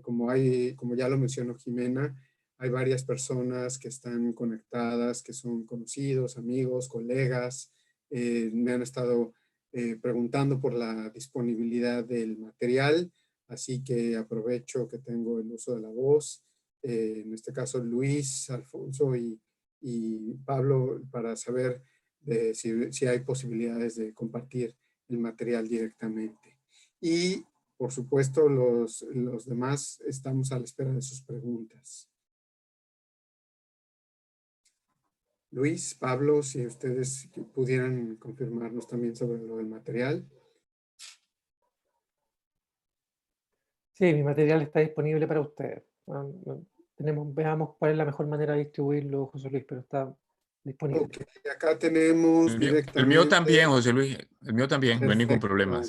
como ya lo mencionó Jimena, hay varias personas que están conectadas, que son conocidos, amigos, colegas. Me han estado preguntando por la disponibilidad del material, así que aprovecho que tengo el uso de la voz, en este caso Luis, Alfonso y Pablo, para saber si hay posibilidades de compartir el material directamente. Y por supuesto los demás estamos a la espera de sus preguntas. Luis, Pablo, si ustedes pudieran confirmarnos también sobre lo del material. Sí, mi material está disponible para ustedes. Veamos cuál es la mejor manera de distribuirlo, José Luis, pero está disponible. Ok, acá tenemos directamente. El mío también, José Luis. El mío también, Perfecto. no hay ningún problema.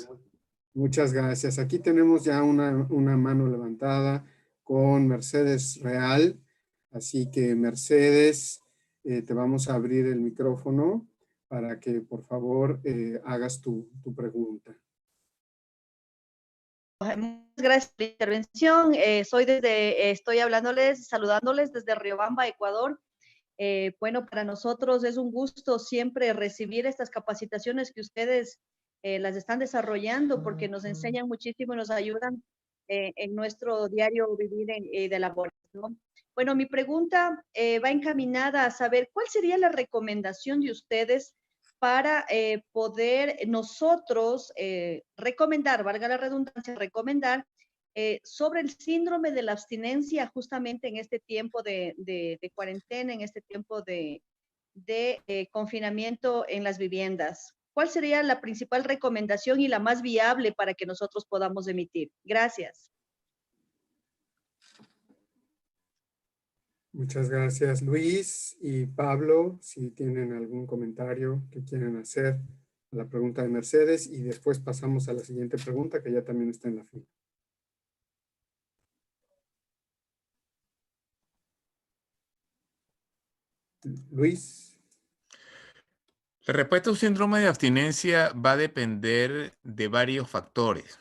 Muchas gracias. Aquí tenemos ya una mano levantada con Mercedes Real. Así que Mercedes, te vamos a abrir el micrófono para que por favor hagas tu pregunta. Muchas gracias por la intervención. Estoy saludándoles desde Riobamba, Ecuador. Bueno, para nosotros es un gusto siempre recibir estas capacitaciones que ustedes las están desarrollando porque nos enseñan muchísimo y nos ayudan en nuestro diario vivir de labor, ¿no? Bueno, mi pregunta va encaminada a saber cuál sería la recomendación de ustedes para poder nosotros recomendar, valga la redundancia, recomendar sobre el síndrome de la abstinencia justamente en este tiempo de cuarentena, en este tiempo de confinamiento en las viviendas. ¿Cuál sería la principal recomendación y la más viable para que nosotros podamos emitir? Gracias. Muchas gracias, Luis y Pablo, si tienen algún comentario que quieran hacer a la pregunta de Mercedes, y después pasamos a la siguiente pregunta que ya también está en la fila. Luis. La respuesta a un síndrome de abstinencia va a depender de varios factores.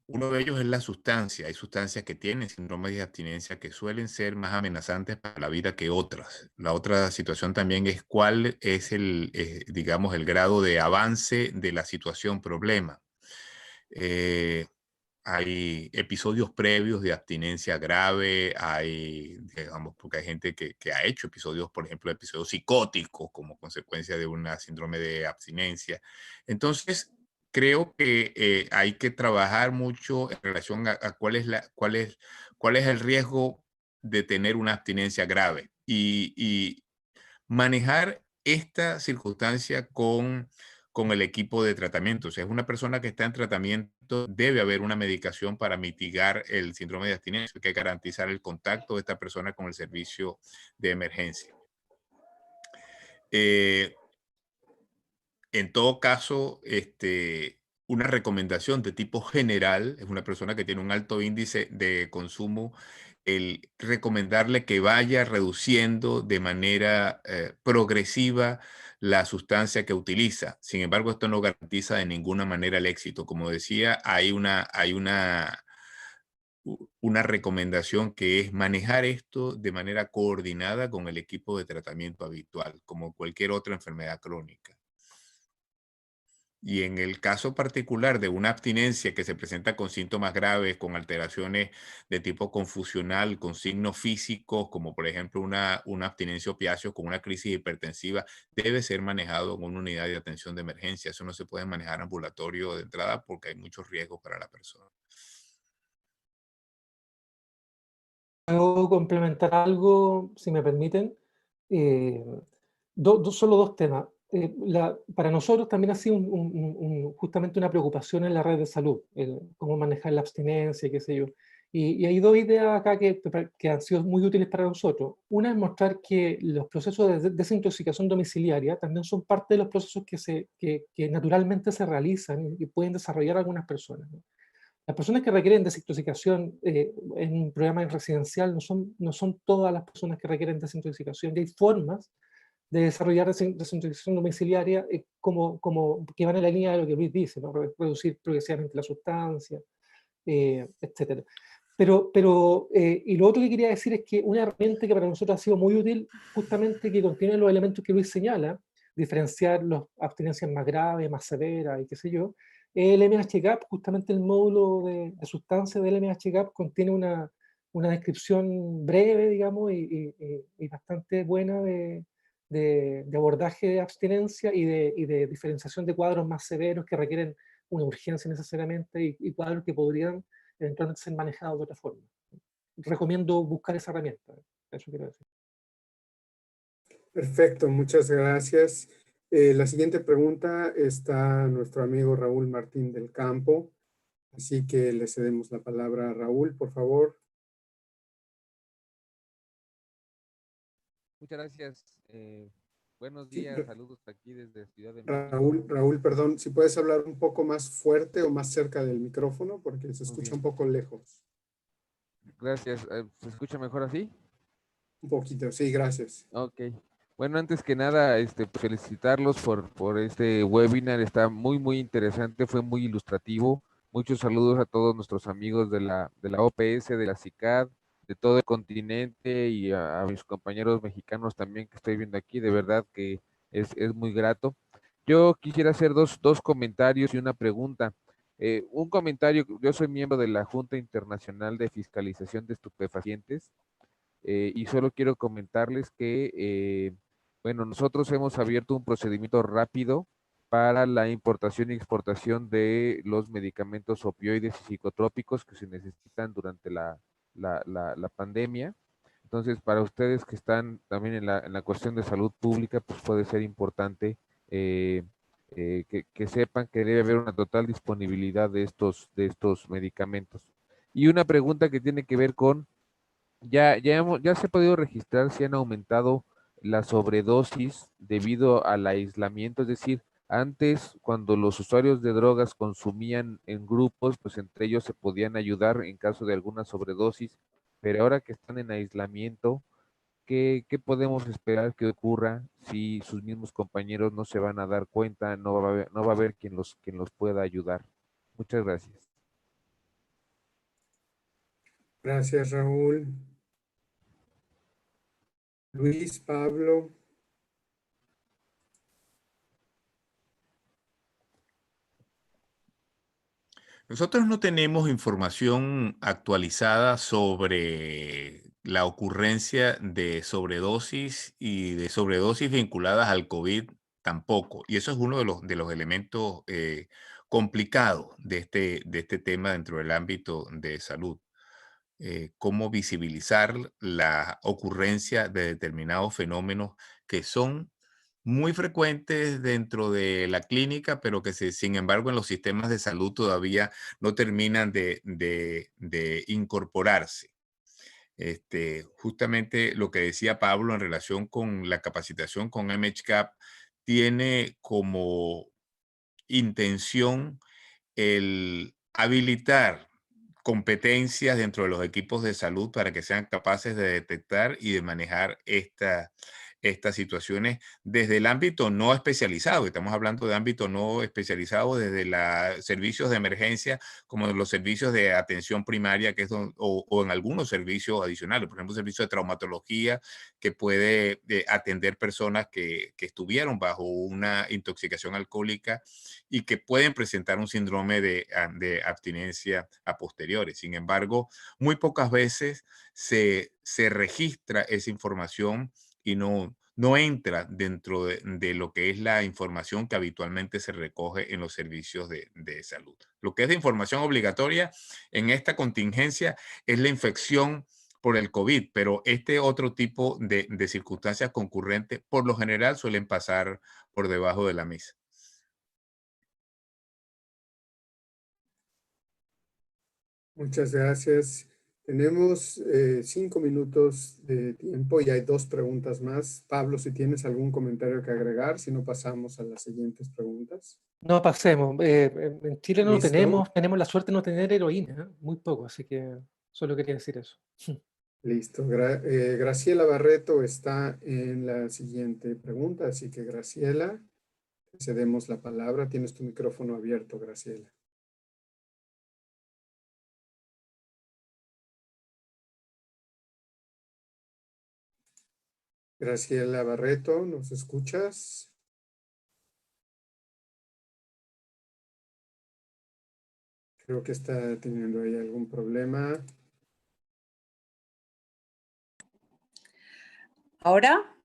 Uno de ellos es la sustancia. Hay sustancias que tienen síndrome de abstinencia que suelen ser más amenazantes para la vida que otras. La otra situación también es cuál es digamos, el grado de avance de la situación problema. Hay episodios previos de abstinencia grave, digamos, porque hay gente que ha hecho episodios, por ejemplo, episodios psicóticos como consecuencia de un síndrome de abstinencia. Entonces, creo que hay que trabajar mucho en relación a cuál es el riesgo de tener una abstinencia grave y manejar esta circunstancia con el equipo de tratamiento. O sea, es una persona que está en tratamiento, debe haber una medicación para mitigar el síndrome de abstinencia. Hay que garantizar el contacto de esta persona con el servicio de emergencia. En todo caso, una recomendación de tipo general es una persona que tiene un alto índice de consumo, el recomendarle que vaya reduciendo de manera progresiva la sustancia que utiliza. Sin embargo, esto no garantiza de ninguna manera el éxito. Como decía, hay una recomendación que es manejar esto de manera coordinada con el equipo de tratamiento habitual, como cualquier otra enfermedad crónica. Y en el caso particular de una abstinencia que se presenta con síntomas graves, con alteraciones de tipo confusional, con signos físicos, como por ejemplo una abstinencia opiácea con una crisis hipertensiva, debe ser manejado con una unidad de atención de emergencia. Eso no se puede manejar ambulatorio de entrada porque hay muchos riesgos para la persona. ¿Puedo complementar algo, si me permiten? Solo dos temas. para nosotros también ha sido justamente una preocupación en la red de salud, cómo manejar la abstinencia, qué sé yo. Y hay dos ideas acá que han sido muy útiles para nosotros. Una es mostrar que los procesos de desintoxicación domiciliaria también son parte de los procesos que naturalmente se realizan y pueden desarrollar algunas personas, ¿no? Las personas que requieren desintoxicación en un programa residencial no son todas las personas que requieren desintoxicación, y hay formas de desarrollar desintoxicación domiciliaria que van en la línea de lo que Luis dice, ¿no? Reducir progresivamente la sustancia, etc. Y lo otro que quería decir es que una herramienta que para nosotros ha sido muy útil, justamente que contiene los elementos que Luis señala, diferenciar las abstinencias más graves, más severas y qué sé yo, el MHGAP, justamente el módulo de sustancia del MHGAP contiene una descripción breve, digamos, y bastante buena de abordaje de abstinencia y de diferenciación de cuadros más severos que requieren una urgencia necesariamente y cuadros que podrían eventualmente ser manejados de otra forma. Recomiendo buscar esa herramienta. Eso quiero decir. Perfecto, muchas gracias. La siguiente pregunta está nuestro amigo Raúl Martín del Campo. Así que le cedemos la palabra a Raúl, por favor. Muchas gracias. Buenos Sí, días, saludos aquí desde Ciudad de México. Raúl, perdón, si puedes hablar un poco más fuerte o más cerca del micrófono porque se Muy escucha bien. un poco lejos. Gracias. ¿Se escucha mejor así? Un poquito, sí, gracias. Ok. Bueno, antes que nada, felicitarlos por este webinar. Está muy interesante, fue muy ilustrativo. Muchos saludos a todos nuestros amigos de la OPS, de la CICAD, de todo el continente y a mis compañeros mexicanos también que estoy viendo aquí. De verdad que es muy grato. Yo quisiera hacer dos comentarios y una pregunta. Un comentario, yo soy miembro de la Junta Internacional de Fiscalización de Estupefacientes y solo quiero comentarles que, bueno, nosotros hemos abierto un procedimiento rápido para la importación y exportación de los medicamentos opioides y psicotrópicos que se necesitan durante la pandemia. Entonces, para ustedes que están también en la cuestión de salud pública, pues puede ser importante que sepan que debe haber una total disponibilidad de estos medicamentos. Y una pregunta que tiene que ver con ya se ha podido registrar si han aumentado la sobredosis debido al aislamiento, es decir, antes cuando los usuarios de drogas consumían en grupos, pues entre ellos se podían ayudar en caso de alguna sobredosis, pero ahora que están en aislamiento, ¿qué podemos esperar que ocurra si sus mismos compañeros no se van a dar cuenta, no va a haber quien los pueda ayudar? Muchas gracias. Gracias, Raúl. Luis, Pablo. Nosotros no tenemos información actualizada sobre la ocurrencia de sobredosis y de sobredosis vinculadas al COVID tampoco. Y eso es uno de los elementos complicados de este tema dentro del ámbito de salud. Cómo visibilizar la ocurrencia de determinados fenómenos que son muy frecuentes dentro de la clínica, pero que sin embargo en los sistemas de salud todavía no terminan de incorporarse. Justamente lo que decía Pablo en relación con la capacitación con MHCAP tiene como intención el habilitar competencias dentro de los equipos de salud para que sean capaces de detectar y de manejar estas situaciones desde el ámbito no especializado. Estamos hablando de ámbito no especializado desde los servicios de emergencia como los servicios de atención primaria o en algunos servicios adicionales. Por ejemplo, servicio de traumatología que puede atender personas que estuvieron bajo una intoxicación alcohólica y que pueden presentar un síndrome de abstinencia a posteriores. Sin embargo, muy pocas veces se registra esa información y no entra dentro de lo que es la información que habitualmente se recoge en los servicios de salud. Lo que es de información obligatoria en esta contingencia es la infección por el COVID, pero este otro tipo de circunstancias concurrentes por lo general suelen pasar por debajo de la mesa. Muchas gracias. Tenemos 5 minutos de tiempo y hay 2 preguntas más. Pablo, si tienes algún comentario que agregar, si no pasamos a las siguientes preguntas. No pasemos. En Chile no Listo. tenemos la suerte de no tener heroína, muy poco, así que solo quería decir eso. Listo. Graciela Barreto está en la siguiente pregunta, así que Graciela, te cedemos la palabra. Tienes tu micrófono abierto, Graciela. Graciela Barreto, ¿nos escuchas? Creo que está teniendo ahí algún problema. ¿Ahora?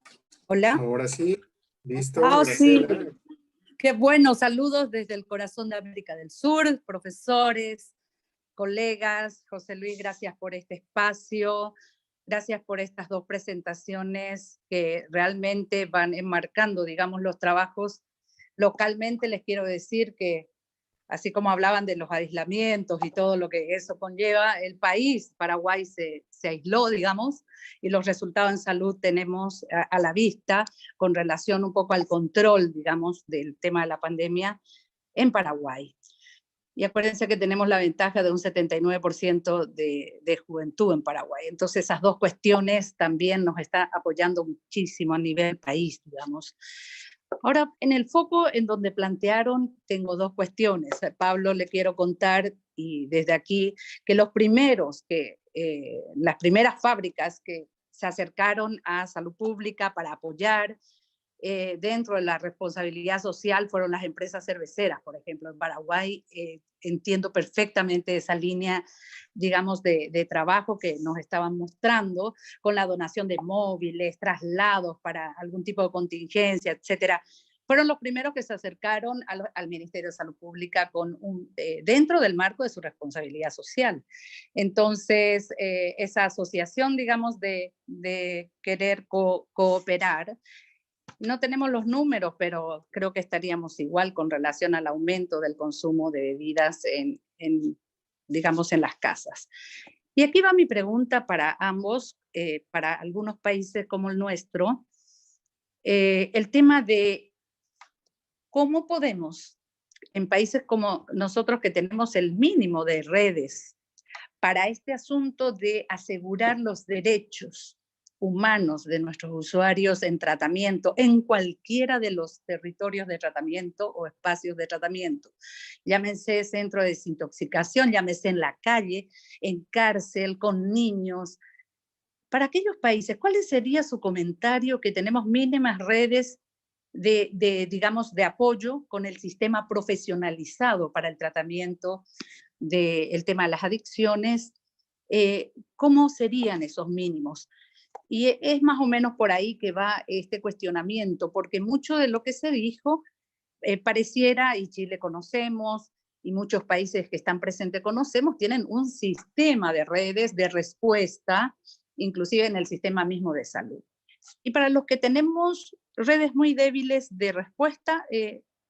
¿Hola? Ahora sí. Listo, Sí. Graciela. Qué bueno. Saludos desde el corazón de América del Sur, profesores, colegas. José Luis, gracias por este espacio. Gracias por estas 2 presentaciones que realmente van enmarcando, digamos, los trabajos. Localmente les quiero decir que, así como hablaban de los aislamientos y todo lo que eso conlleva, el país, Paraguay, se aisló, digamos, y los resultados en salud tenemos a la vista con relación un poco al control, digamos, del tema de la pandemia en Paraguay. Y acuérdense que tenemos la ventaja de un 79% de juventud en Paraguay. Entonces esas 2 cuestiones también nos están apoyando muchísimo a nivel país, digamos. Ahora, en el foco en donde plantearon, tengo 2 cuestiones. A Pablo le quiero contar, y desde aquí, que las primeras fábricas que se acercaron a salud pública para apoyar dentro de la responsabilidad social fueron las empresas cerveceras, por ejemplo, en Paraguay. Entiendo perfectamente esa línea, digamos, de trabajo que nos estaban mostrando con la donación de móviles, traslados para algún tipo de contingencia, etcétera. Fueron los primeros que se acercaron al Ministerio de Salud Pública dentro del marco de su responsabilidad social. Entonces, esa asociación, digamos, de querer cooperar, no tenemos los números, pero creo que estaríamos igual con relación al aumento del consumo de bebidas digamos, en las casas. Y aquí va mi pregunta para ambos, para algunos países como el nuestro, el tema de cómo podemos, en países como nosotros que tenemos el mínimo de redes, para este asunto de asegurar los derechos humanos de nuestros usuarios en tratamiento, en cualquiera de los territorios de tratamiento o espacios de tratamiento. Llámense centro de desintoxicación, llámese en la calle, en cárcel, con niños. Para aquellos países, ¿cuál sería su comentario que tenemos mínimas redes digamos, de apoyo con el sistema profesionalizado para el tratamiento del tema de las adicciones? ¿Cómo serían esos mínimos? Y es más o menos por ahí que va este cuestionamiento, porque mucho de lo que se dijo pareciera, y Chile conocemos, y muchos países que están presentes conocemos, tienen un sistema de redes de respuesta, inclusive en el sistema mismo de salud. Y para los que tenemos redes muy débiles de respuesta,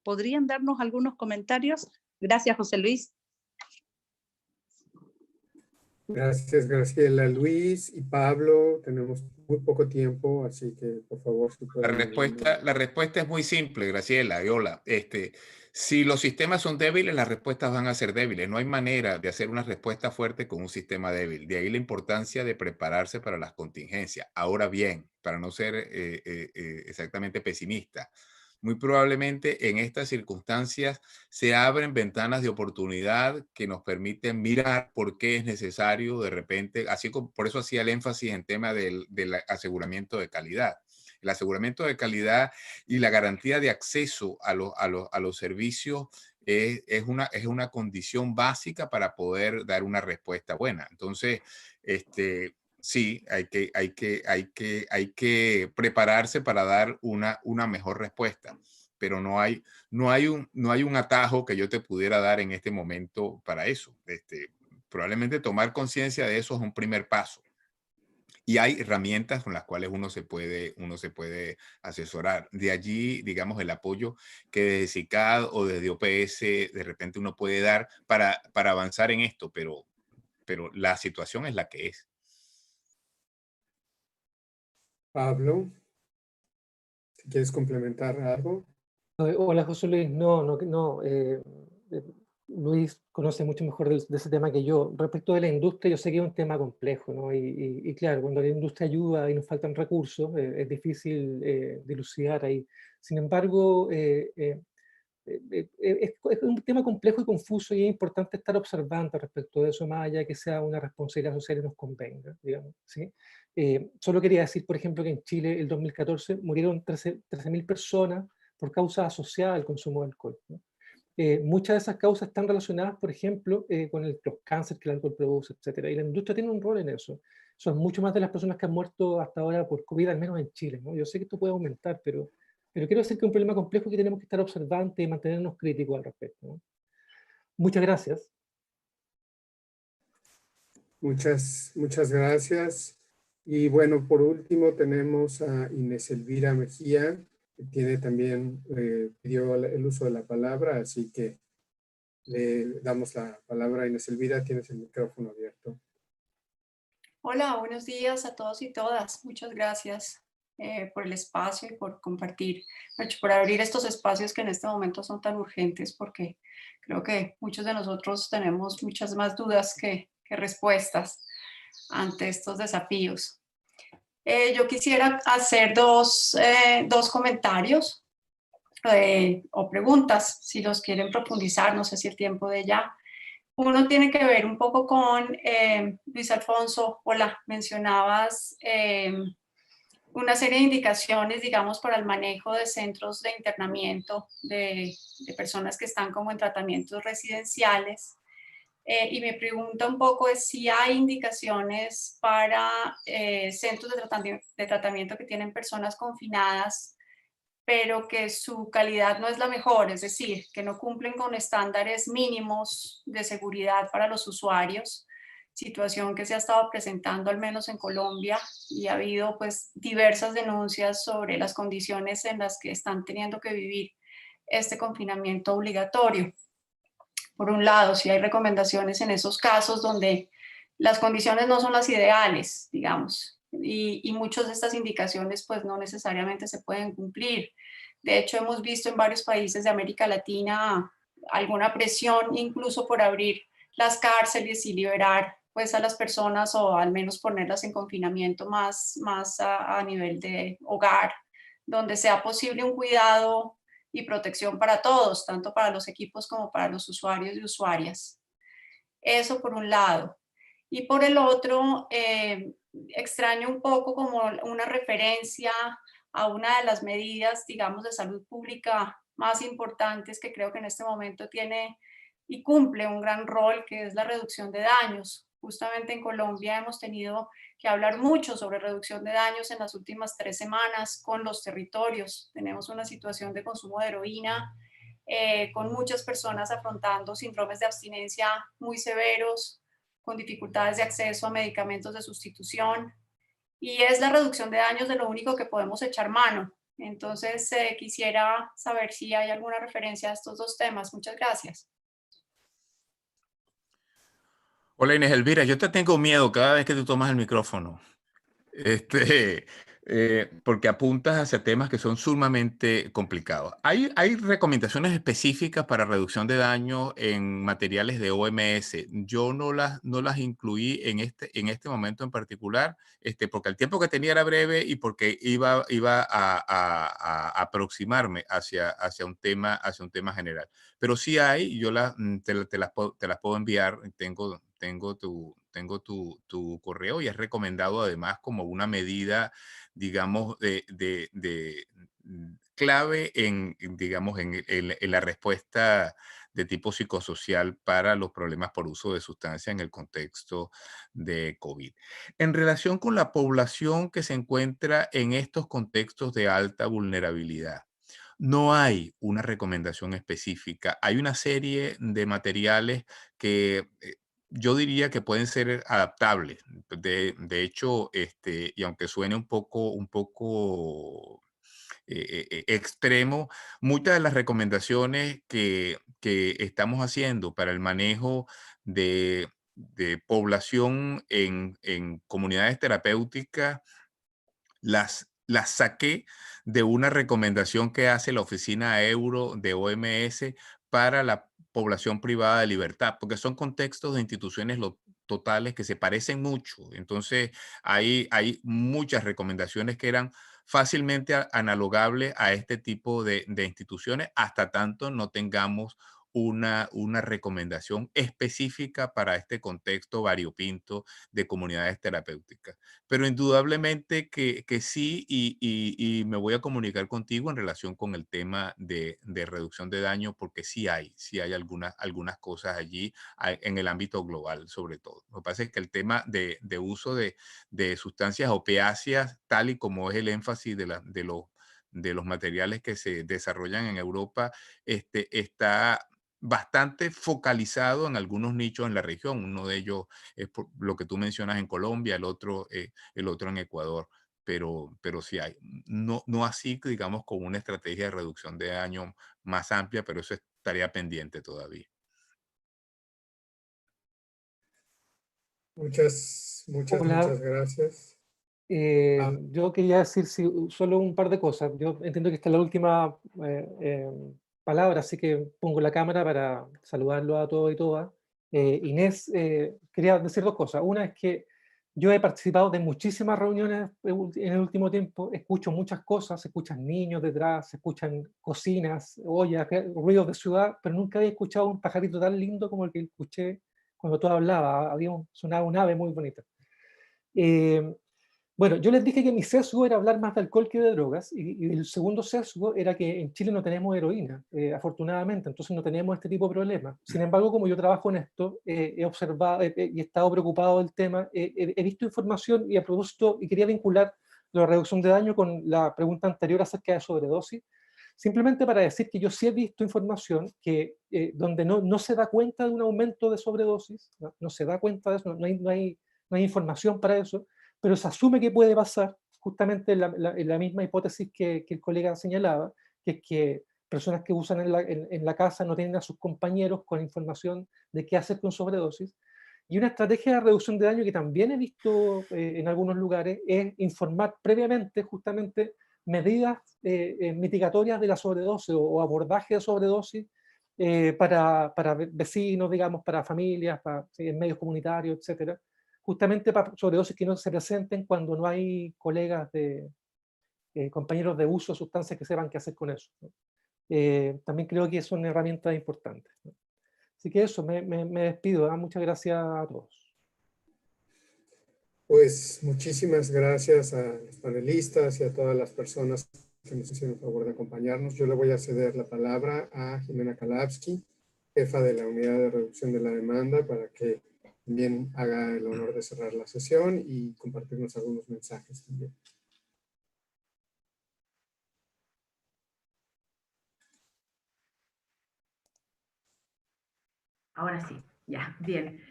¿podrían darnos algunos comentarios? Gracias, José Luis. Gracias, Graciela. Luis y Pablo, tenemos muy poco tiempo, así que por favor, si pueden... La respuesta es muy simple, Graciela y hola. Si los sistemas son débiles, las respuestas van a ser débiles. No hay manera de hacer una respuesta fuerte con un sistema débil. De ahí la importancia de prepararse para las contingencias. Ahora bien, para no ser exactamente pesimista, muy probablemente en estas circunstancias se abren ventanas de oportunidad que nos permiten mirar por qué es necesario de repente, así como por eso hacía el énfasis en tema del aseguramiento de calidad. El aseguramiento de calidad y la garantía de acceso a los servicios es una condición básica para poder dar una respuesta buena. Entonces, sí, hay que prepararse para dar una mejor respuesta, pero no hay un atajo que yo te pudiera dar en este momento para eso. Probablemente tomar conciencia de eso es un primer paso. y hay herramientas con las cuales uno se puede asesorar. De allí, digamos, el apoyo que desde SICAD o desde OPS de repente uno puede dar para avanzar en esto, pero la situación es la que es. Pablo, si quieres complementar algo. Hola, José Luis. Luis conoce mucho mejor de ese tema que yo. Respecto de la industria, yo sé que es un tema complejo, ¿no? Y claro, cuando la industria ayuda y nos faltan recursos, es difícil dilucidar ahí. Sin embargo, es un tema complejo y confuso y es importante estar observante respecto de eso, más allá de que sea una responsabilidad social y nos convenga, digamos, ¿sí? Solo quería decir, por ejemplo, que en Chile el 2014 murieron 13.000 personas por causas asociadas al consumo de alcohol, ¿no? Muchas de esas causas están relacionadas, por ejemplo, con los cánceres que el alcohol produce, etcétera. Y la industria tiene un rol en eso. Son mucho más de las personas que han muerto hasta ahora por COVID, al menos en Chile, ¿no? Yo sé que esto puede aumentar, pero quiero decir que es un problema complejo que tenemos que estar observantes y mantenernos críticos al respecto, ¿no? Muchas gracias. Muchas gracias. Y bueno, por último tenemos a Inés Elvira Mejía, que tiene también, pidió el uso de la palabra, así que le damos la palabra a Inés Elvira, tienes el micrófono abierto. Hola, buenos días a todos y todas. Muchas gracias por el espacio y por compartir, por abrir estos espacios que en este momento son tan urgentes, porque creo que muchos de nosotros tenemos muchas más dudas que respuestas ante estos desafíos. Yo quisiera hacer dos comentarios o preguntas, si los quieren profundizar, no sé si el tiempo de ya. Uno tiene que ver un poco con, Luis Alfonso, hola, mencionabas una serie de indicaciones, digamos, para el manejo de centros de internamiento de personas que están como en tratamientos residenciales. Y me pregunta un poco es si hay indicaciones para centros de tratamiento que tienen personas confinadas, pero que su calidad no es la mejor, es decir, que no cumplen con estándares mínimos de seguridad para los usuarios, situación que se ha estado presentando al menos en Colombia, y ha habido pues diversas denuncias sobre las condiciones en las que están teniendo que vivir este confinamiento obligatorio. Por un lado, si hay recomendaciones en esos casos donde las condiciones no son las ideales, digamos, y muchas de estas indicaciones pues no necesariamente se pueden cumplir. De hecho, hemos visto en varios países de América Latina alguna presión incluso por abrir las cárceles y liberar pues a las personas, o al menos ponerlas en confinamiento más a nivel de hogar, donde sea posible un cuidado y protección para todos, tanto para los equipos como para los usuarios y usuarias. Eso por un lado. Y por el otro, extraño un poco como una referencia a una de las medidas, digamos, de salud pública más importantes que creo que en este momento tiene y cumple un gran rol, que es la reducción de daños. Justamente en Colombia hemos tenido que hablar mucho sobre reducción de daños en las últimas 3 semanas con los territorios. Tenemos una situación de consumo de heroína con muchas personas afrontando síndromes de abstinencia muy severos, con dificultades de acceso a medicamentos de sustitución, y es la reducción de daños de lo único que podemos echar mano. Entonces, quisiera saber si hay alguna referencia a estos dos temas. Muchas gracias. Hola Inés Elvira, yo te tengo miedo cada vez que tú tomas el micrófono. Porque apuntas hacia temas que son sumamente complicados. Hay recomendaciones específicas para reducción de daño en materiales de OMS. Yo no las incluí en este momento en particular, porque el tiempo que tenía era breve y porque iba a aproximarme hacia un tema general. Pero sí hay, yo te las puedo enviar, tengo tu correo, y es recomendado además como una medida, digamos, clave digamos, en la respuesta de tipo psicosocial para los problemas por uso de sustancias en el contexto de COVID. En relación con la población que se encuentra en estos contextos de alta vulnerabilidad, no hay una recomendación específica. Hay una serie de materiales que yo diría que pueden ser adaptables. De hecho, y aunque suene un poco extremo, muchas de las recomendaciones que estamos haciendo para el manejo de población en comunidades terapéuticas las saqué de una recomendación que hace la Oficina Euro de OMS para la población privada de libertad, porque son contextos de instituciones totales que se parecen mucho. Entonces, hay muchas recomendaciones que eran fácilmente analogables a este tipo de instituciones, hasta tanto no tengamos una recomendación específica para este contexto variopinto de comunidades terapéuticas. Pero indudablemente que sí, y me voy a comunicar contigo en relación con el tema de reducción de daño, porque sí hay algunas cosas allí en el ámbito global, sobre todo. Lo que pasa es que el tema de uso de sustancias opiáceas, tal y como es el énfasis de los materiales que se desarrollan en Europa, está bastante focalizado en algunos nichos en la región. Uno de ellos es lo que tú mencionas en Colombia, el otro en Ecuador, pero sí hay. No así, digamos, con una estrategia de reducción de daño más amplia, pero eso estaría pendiente todavía. Muchas Hola. gracias. Yo quería decir solo un par de cosas. Yo entiendo que esta es la última palabra, así que pongo la cámara para saludarlo a todos y todas. Inés, quería decir dos cosas. Una es que yo he participado de muchísimas reuniones en el último tiempo, escucho muchas cosas, se escuchan niños detrás, se escuchan cocinas, ollas, ruidos de ciudad, pero nunca había escuchado un pajarito tan lindo como el que escuché cuando tú hablabas. Sonaba un ave muy bonita. Bueno, yo les dije que mi sesgo era hablar más de alcohol que de drogas, y el segundo sesgo era que en Chile no tenemos heroína, afortunadamente, entonces no tenemos este tipo de problemas. Sin embargo, como yo trabajo en esto, he observado y he estado preocupado del tema, he visto información, y a propósito, y quería vincular la reducción de daño con la pregunta anterior acerca de sobredosis, simplemente para decir que yo sí he visto información que, donde no se da cuenta de un aumento de sobredosis, no se da cuenta de eso, no hay información para eso, pero se asume que puede pasar, justamente en la misma hipótesis que el colega señalaba, que es que personas que usan en la casa no tienen a sus compañeros con información de qué hacer con sobredosis. Y una estrategia de reducción de daño que también he visto en algunos lugares es informar previamente justamente medidas mitigatorias de la sobredosis o abordaje de sobredosis para vecinos, digamos, para familias, en medios comunitarios, etcétera, justamente para sobredosis que no se presenten cuando no hay colegas compañeros de uso de sustancias que sepan qué hacer con eso, ¿no? También creo que son herramientas importantes, ¿no? Así que eso, me despido, ¿eh? Muchas gracias a todos. Pues muchísimas gracias a los panelistas y a todas las personas que nos hicieron el favor de acompañarnos. Yo le voy a ceder la palabra a Jimena Kalapsky, jefa de la Unidad de Reducción de la Demanda, para que también haga el honor de cerrar la sesión y compartirnos algunos mensajes también. Ahora sí, ya, bien.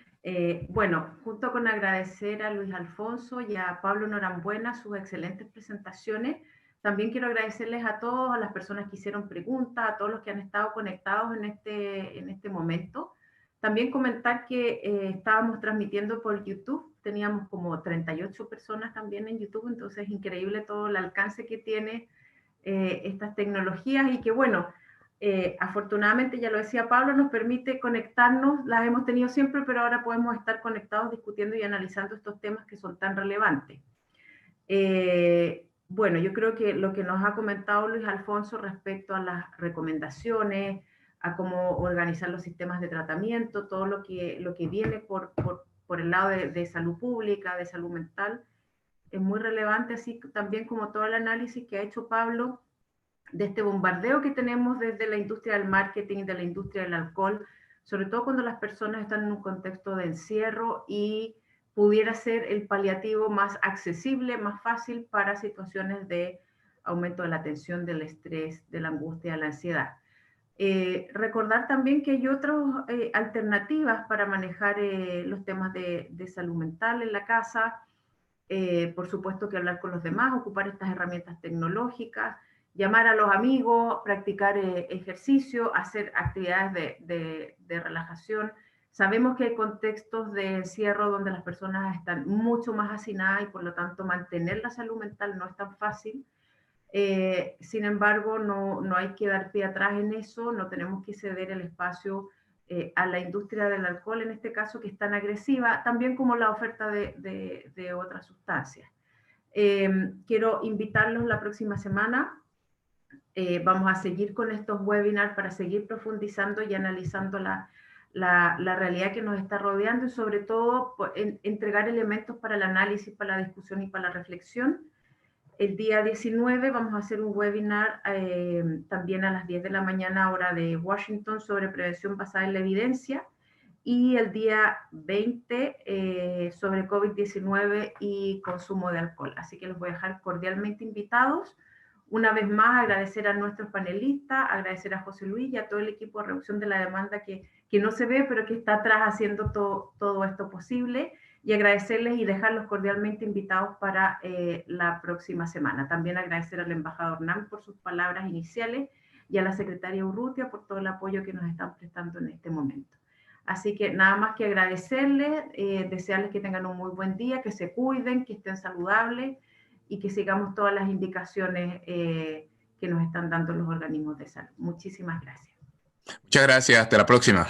Bueno, junto con agradecer a Luis Alfonso y a Pablo Norambuena sus excelentes presentaciones, también quiero agradecerles a todas las personas que hicieron preguntas, a todos los que han estado conectados en este momento. También comentar que estábamos transmitiendo por YouTube, teníamos como 38 personas también en YouTube, entonces es increíble todo el alcance que tiene estas tecnologías, y que bueno, afortunadamente, ya lo decía Pablo, nos permite conectarnos, las hemos tenido siempre, pero ahora podemos estar conectados discutiendo y analizando estos temas que son tan relevantes. Bueno, yo creo que lo que nos ha comentado Luis Alfonso respecto a las recomendaciones, a cómo organizar los sistemas de tratamiento, todo lo que viene por el lado de salud pública, de salud mental, es muy relevante, así también como todo el análisis que ha hecho Pablo de este bombardeo que tenemos desde la industria del marketing, de la industria del alcohol, sobre todo cuando las personas están en un contexto de encierro, y pudiera ser el paliativo más accesible, más fácil para situaciones de aumento de la tensión, del estrés, de la angustia, de la ansiedad. Recordar también que hay otras alternativas para manejar los temas de salud mental en la casa. Por supuesto que hablar con los demás, ocupar estas herramientas tecnológicas, llamar a los amigos, practicar ejercicio, hacer actividades de relajación. Sabemos que hay contextos de encierro donde las personas están mucho más hacinadas y por lo tanto mantener la salud mental no es tan fácil. Sin embargo, no hay que dar pie atrás en eso, no tenemos que ceder el espacio a la industria del alcohol, en este caso, que es tan agresiva, también como la oferta de otras sustancias. Quiero invitarlos la próxima semana. Vamos a seguir con estos webinars para seguir profundizando y analizando la realidad que nos está rodeando y sobre todo entregar elementos para el análisis, para la discusión y para la reflexión. El día 19 vamos a hacer un webinar también a las 10 de la mañana, hora de Washington, sobre prevención basada en la evidencia. Y el día 20 sobre COVID-19 y consumo de alcohol. Así que los voy a dejar cordialmente invitados. Una vez más, agradecer a nuestros panelistas, agradecer a José Luis y a todo el equipo de reducción de la demanda que no se ve, pero que está atrás haciendo todo esto posible. Y agradecerles y dejarlos cordialmente invitados para la próxima semana. También agradecer al embajador Nam por sus palabras iniciales y a la secretaria Urrutia por todo el apoyo que nos están prestando en este momento. Así que nada más que agradecerles, desearles que tengan un muy buen día, que se cuiden, que estén saludables y que sigamos todas las indicaciones que nos están dando los organismos de salud. Muchísimas gracias. Muchas gracias. Hasta la próxima.